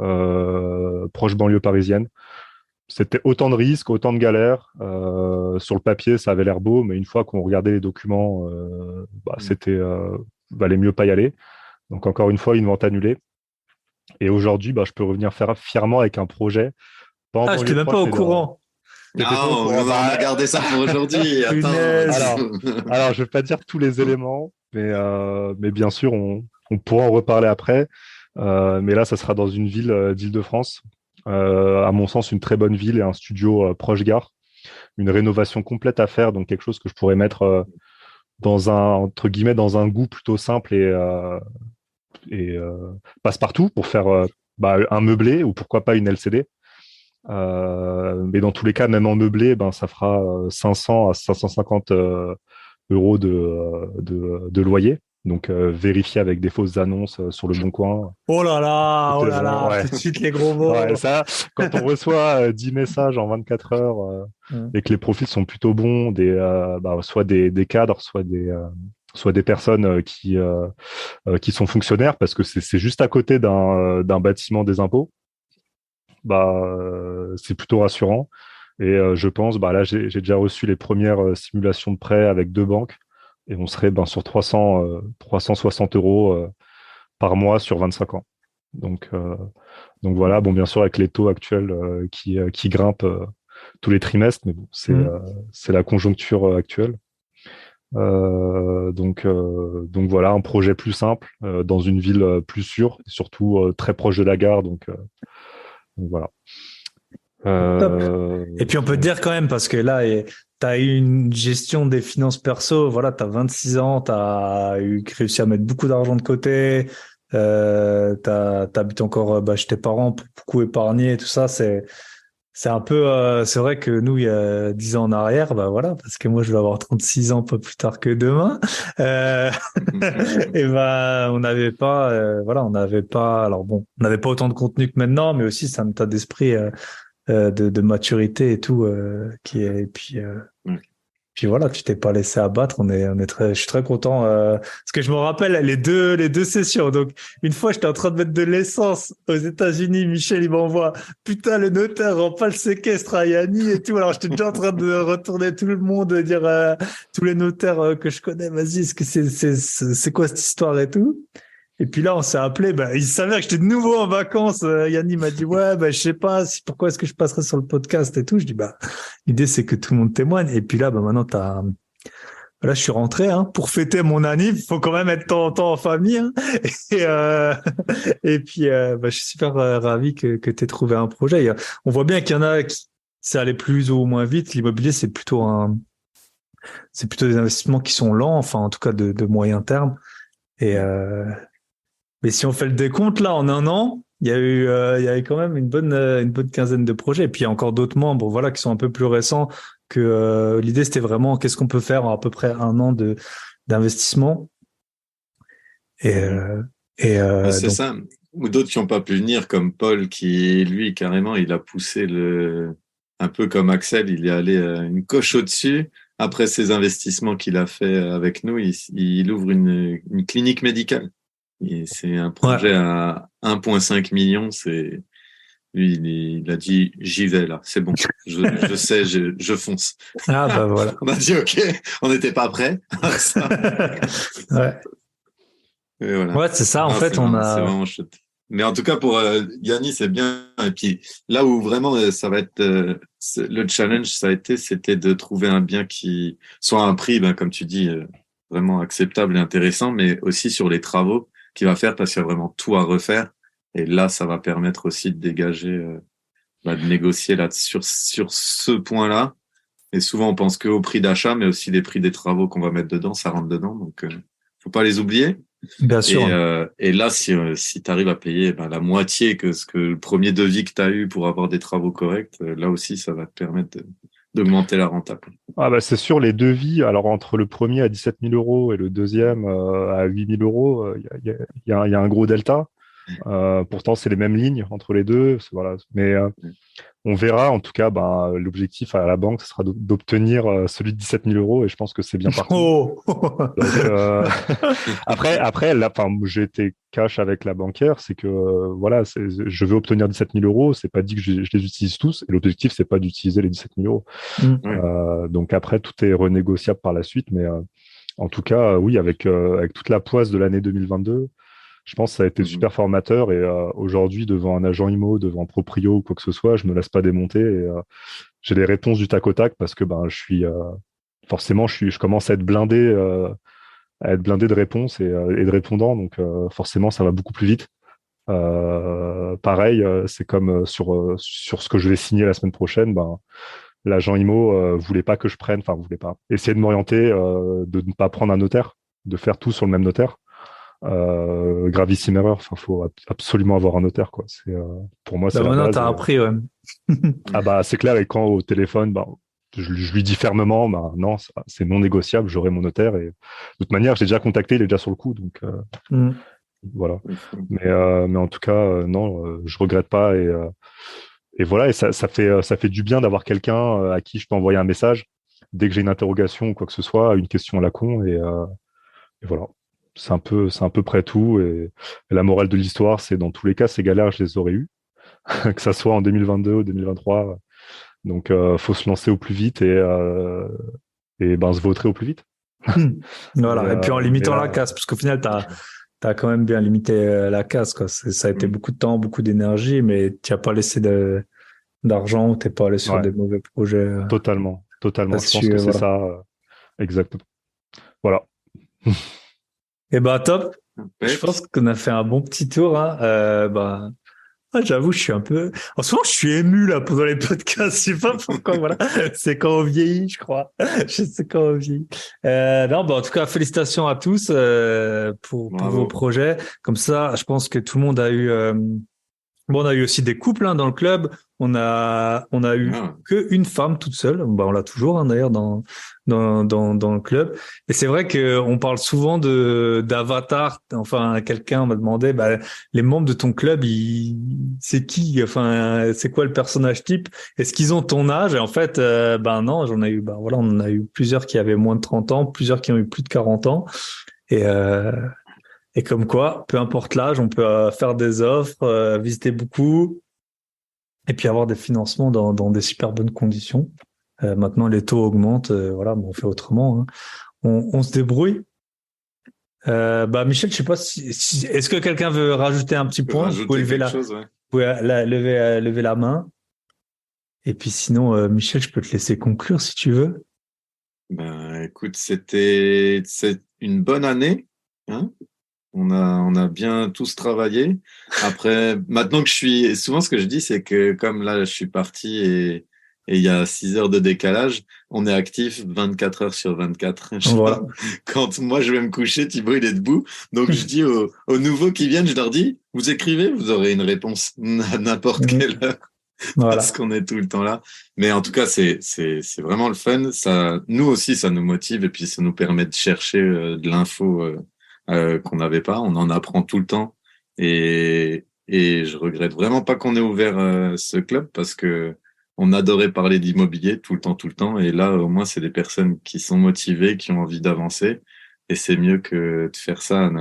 proche banlieue parisienne. C'était autant de risques, autant de galères. Sur le papier, ça avait l'air beau, mais une fois qu'on regardait les documents, c'était valait mieux pas y aller. Donc encore une fois, une vente annulée. Et aujourd'hui, je peux revenir faire fièrement avec un projet. Je n'étais même pas au courant. Non, on a gardé ça pour aujourd'hui. Alors, je vais pas dire tous les éléments, mais bien sûr, on pourra en reparler après. Mais là, ça sera dans une ville d'Île-de-France. À mon sens, une très bonne ville et un studio proche gare. Une rénovation complète à faire, donc quelque chose que je pourrais mettre entre guillemets, dans un goût plutôt simple et passe-partout pour faire un meublé ou pourquoi pas une LCD. Mais dans tous les cas, même en meublé, ça fera 500 à 550 euros de loyer. Donc, vérifier avec des fausses annonces sur le Bon Coin. Oh là là, ouais. Tout de suite les gros mots. Ouais, ça, quand on reçoit 10 messages en 24 heures et que les profils sont plutôt bons, soit des cadres, soit des personnes qui sont fonctionnaires, parce que c'est juste à côté d'un bâtiment des impôts, c'est plutôt rassurant. Et je pense, là, j'ai déjà reçu les premières simulations de prêt avec 2 banques. Et on serait sur 360 euros par mois sur 25 ans. Donc voilà, bon, bien sûr, avec les taux actuels qui grimpent tous les trimestres, mais bon, c'est la conjoncture actuelle. Donc voilà, un projet plus simple dans une ville plus sûre, et surtout très proche de la gare. Donc voilà. Top. Et puis on peut te dire quand même, parce que là, tu as eu une gestion des finances perso, voilà, tu as 26 ans, tu as réussi à mettre beaucoup d'argent de côté, t'habites encore chez tes parents pour beaucoup épargner, tout ça, c'est un peu, c'est vrai que nous, il y a 10 ans en arrière, voilà, parce que moi, je vais avoir 36 ans un peu plus tard que demain, et on n'avait pas, alors bon, on n'avait pas autant de contenu que maintenant, mais aussi, c'est un état d'esprit, de maturité et tout, puis voilà, tu t'es pas laissé abattre. Je suis très content, parce que je me rappelle les deux sessions. Donc, une fois, j'étais en train de mettre de l'essence aux États-Unis. Michel, il m'envoie, putain, le notaire rend pas le séquestre à Yanni et tout. Alors, j'étais déjà en train de retourner tout le monde, dire tous les notaires que je connais, vas-y, est-ce que c'est quoi cette histoire et tout? Et puis là, on s'est appelé. Il s'avère que j'étais de nouveau en vacances. Yanni m'a dit, ouais, je sais pas pourquoi est-ce que je passerai sur le podcast et tout. Je dis, l'idée, c'est que tout le monde témoigne. Et puis là, maintenant, là, je suis rentré, pour fêter mon anniv. Il faut quand même être de temps en temps en famille, Et puis, je suis super ravi que t'aies trouvé un projet. On voit bien qu'il y en a qui, c'est allé plus ou moins vite. L'immobilier, c'est plutôt des investissements qui sont lents, enfin, en tout cas, de moyen terme. Mais si on fait le décompte, là, en un an, il y a eu quand même une bonne quinzaine de projets. Et puis, il y a encore d'autres membres, voilà, qui sont un peu plus récents, que l'idée, c'était vraiment qu'est-ce qu'on peut faire en à peu près un an d'investissement. C'est ça. Ou d'autres qui n'ont pas pu venir, comme Paul, qui, lui, carrément, il a poussé un peu comme Axel, il est allé une coche au-dessus. Après ces investissements qu'il a fait avec nous, il ouvre une clinique médicale. Et c'est un projet à 1,5 million. Lui, il a dit, j'y vais là, c'est bon. Je sais, je fonce. Ah voilà. On a dit ok, on n'était pas prêts. Ouais. Et voilà. Ouais, c'est ça. En fait, c'est vraiment chouette. Mais en tout cas, pour Yanni, c'est bien. Et puis là où vraiment ça va être le challenge, c'était de trouver un bien qui soit à un prix, comme tu dis, vraiment acceptable et intéressant, mais aussi sur les travaux qu'il va faire, parce qu'il y a vraiment tout à refaire. Et là, ça va permettre aussi de dégager, de négocier là sur ce point-là. Et souvent, on pense qu'au prix d'achat, mais aussi les prix des travaux qu'on va mettre dedans, ça rentre dedans. Donc, faut pas les oublier. Bien sûr. Et là, si tu arrives à payer la moitié que ce que le premier devis que tu as eu pour avoir des travaux corrects, là aussi, ça va te permettre d'augmenter la rentabilité. C'est sûr, les devis, alors entre le premier à 17 000 euros et le deuxième à 8 000 euros, il y a un gros delta. Pourtant, c'est les mêmes lignes entre les deux. Voilà. Mais on verra. En tout cas, l'objectif à la banque, ce sera d'obtenir celui de 17 000 euros et je pense que c'est bien parti. Oh Donc, après j'ai été cash avec la banquière, c'est que voilà, je veux obtenir 17 000 euros. C'est pas dit que je les utilise tous et l'objectif, c'est pas d'utiliser les 17 000 euros. Donc après, tout est renégociable par la suite. Mais en tout cas, oui, avec toute la poisse de l'année 2022, je pense que ça a été super formateur et aujourd'hui, devant un agent IMO, devant un proprio ou quoi que ce soit, je me laisse pas démonter et j'ai les réponses du tac au tac parce que je suis forcément, je commence à être blindé de réponses et de répondants, donc forcément, ça va beaucoup plus vite. Pareil, c'est comme sur ce que je vais signer la semaine prochaine, l'agent IMO voulait pas que je prenne, enfin voulait pas, essayer de m'orienter, de ne pas prendre un notaire, de faire tout sur le même notaire. Gravissime erreur. Enfin, faut absolument avoir un notaire, quoi. C'est pour moi, c'est la maintenant, base. t'as appris, ouais. C'est clair. Et quand au téléphone, je lui dis fermement, non, c'est non négociable. J'aurai mon notaire. Et de toute manière, j'ai déjà contacté, il est déjà sur le coup, donc voilà. Mais en tout cas, non, je regrette pas. Et voilà. Et ça fait du bien d'avoir quelqu'un à qui je peux envoyer un message dès que j'ai une interrogation ou quoi que ce soit, une question à la con. Et voilà. C'est à peu près tout. Et la morale de l'histoire, c'est dans tous les cas, ces galères, je les aurais eues, que ça soit en 2022 ou 2023. Donc, faut se lancer au plus vite et se vautrer au plus vite. Voilà. Et puis en limitant la casse, parce qu'au final, t'as quand même bien limité la casse, quoi. Ça a été beaucoup de temps, beaucoup d'énergie, mais tu n'as pas laissé d'argent ou t'es pas allé sur des mauvais projets. Totalement. Je pense que c'est ça. Exactement. Voilà. Et top. Je pense qu'on a fait un bon petit tour, hein. J'avoue, je suis un peu. En ce moment, je suis ému là pendant les podcasts. Je sais pas pourquoi. Voilà, c'est quand on vieillit, je crois. Je sais quand on vieillit. En tout cas, félicitations à tous pour vos projets. Comme ça, je pense que tout le monde a eu. On a eu aussi des couples dans le club. On a eu que une femme toute seule. On l'a toujours d'ailleurs dans le club. Et c'est vrai que on parle souvent d'avatar. Enfin, quelqu'un m'a demandé, les membres de ton club, c'est qui? Enfin, c'est quoi le personnage type? Est-ce qu'ils ont ton âge? Et en fait, non, j'en ai eu. On en a eu plusieurs qui avaient moins de 30 ans, plusieurs qui ont eu plus de 40 ans. Et comme quoi, peu importe l'âge, on peut faire des offres, visiter beaucoup, et puis avoir des financements dans des super bonnes conditions. Maintenant, les taux augmentent, on fait autrement. Hein. On se débrouille. Michel, je sais pas si est-ce que quelqu'un veut rajouter un petit point? Vous pouvez lever la main. Et puis sinon, Michel, je peux te laisser conclure si tu veux. Écoute, c'est une bonne année, hein. On a bien tous travaillé. Après, maintenant que souvent ce que je dis, c'est que comme là, je suis parti et il y a 6 heures de décalage, on est actif 24 heures sur 24. Voilà. Quand moi, je vais me coucher, Thibaut, il est debout. Donc, je dis aux nouveaux qui viennent, je leur dis, vous écrivez, vous aurez une réponse à n'importe quelle heure. Voilà. Parce qu'on est tout le temps là. Mais en tout cas, c'est vraiment le fun. Ça, nous aussi, ça nous motive et puis ça nous permet de chercher de l'info qu'on n'avait pas. On en apprend tout le temps et je regrette vraiment pas qu'on ait ouvert ce club parce que on adorait parler d'immobilier tout le temps. Et là, au moins, c'est des personnes qui sont motivées, qui ont envie d'avancer. Et c'est mieux que de faire ça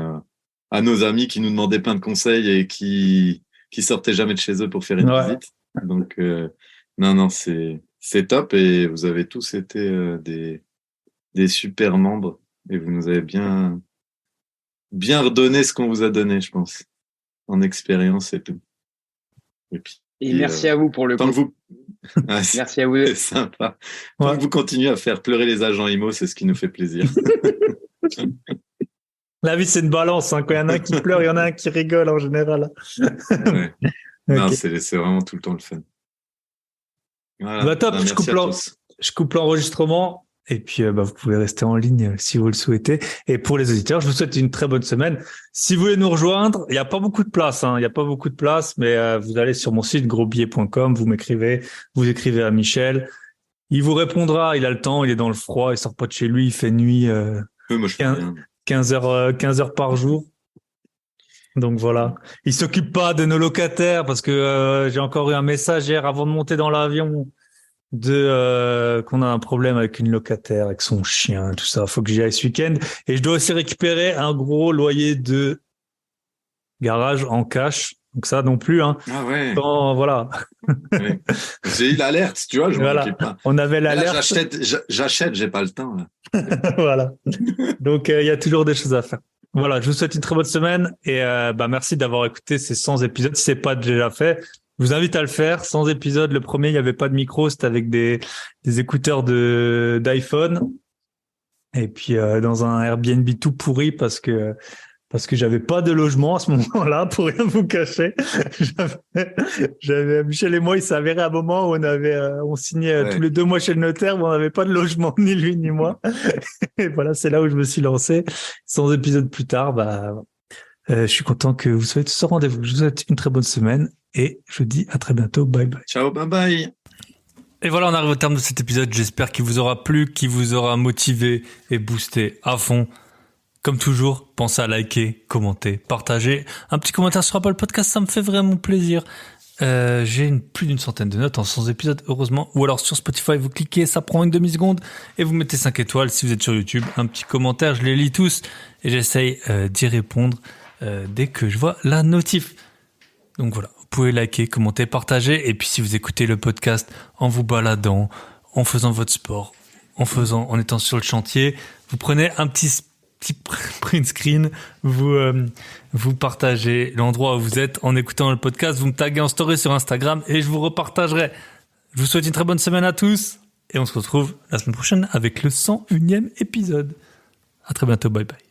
à nos amis qui nous demandaient plein de conseils et qui sortaient jamais de chez eux pour faire une visite. Donc, non, c'est top. Et vous avez tous été des super membres et vous nous avez bien redonné ce qu'on vous a donné, je pense, en expérience et tout. Et merci à vous pour le coup. Merci à vous. C'est sympa. Tant que vous continuez à faire pleurer les agents IMO, c'est ce qui nous fait plaisir. La vie, c'est une balance. Hein. Quand il y en a un qui pleure, il y en a un qui rigole en général. Ouais. Non, c'est vraiment tout le temps le fun. Voilà. Top, je coupe l'enregistrement. Et puis, vous pouvez rester en ligne si vous le souhaitez. Et pour les auditeurs, je vous souhaite une très bonne semaine. Si vous voulez nous rejoindre, il n'y a pas beaucoup de place. Il n'y a pas beaucoup de place, mais vous allez sur mon site grosbillet.com, vous écrivez à Michel. Il vous répondra, il a le temps, il est dans le froid, il sort pas de chez lui, il fait nuit 15 heures par jour. Donc voilà. Ils s'occupent pas de nos locataires parce que j'ai encore eu un message hier avant de monter dans l'avion qu'on a un problème avec une locataire, avec son chien, tout ça. Faut que j'y aille ce week-end. Et je dois aussi récupérer un gros loyer de garage en cash. Donc ça non plus, hein. Ah ouais. Voilà. Ouais. J'ai eu l'alerte, tu vois, je m'en occupe pas. On avait l'alerte. Là, j'achète, j'ai pas le temps, là. Voilà. Donc, il y a toujours des choses à faire. Voilà. Je vous souhaite une très bonne semaine et, merci d'avoir écouté ces 100 épisodes. Si c'est pas déjà fait, je vous invite à le faire. 100 épisodes. Le premier, il n'y avait pas de micro. C'était avec des écouteurs d'iPhone. Et puis, dans un Airbnb tout pourri parce que j'avais pas de logement à ce moment-là, pour rien vous cacher. J'avais Michel et moi, il s'est avéré à un moment où on signait tous les 2 mois chez le notaire, où on n'avait pas de logement, ni lui ni moi. Et voilà, c'est là où je me suis lancé. 100 épisodes plus tard, je suis content que vous soyez tous au rendez-vous. Je vous souhaite une très bonne semaine et je vous dis à très bientôt. Bye bye. Ciao, bye bye. Et voilà, on arrive au terme de cet épisode. J'espère qu'il vous aura plu, qu'il vous aura motivé et boosté à fond. Comme toujours, pensez à liker, commenter, partager. Un petit commentaire sur Apple Podcast, ça me fait vraiment plaisir. J'ai plus d'une centaine de notes en 100 épisodes, heureusement. Ou alors sur Spotify, vous cliquez, ça prend une demi-seconde et vous mettez 5 étoiles. Si vous êtes sur YouTube, un petit commentaire, je les lis tous et j'essaye d'y répondre dès que je vois la notif. Donc voilà, vous pouvez liker, commenter, partager. Et puis si vous écoutez le podcast en vous baladant, en faisant votre sport, en étant sur le chantier, vous prenez un petit print screen, vous partagez l'endroit où vous êtes en écoutant le podcast, vous me taguez en story sur Instagram et je vous repartagerai. Je vous souhaite une très bonne semaine à tous et on se retrouve la semaine prochaine avec le 101e épisode. À très bientôt, bye bye.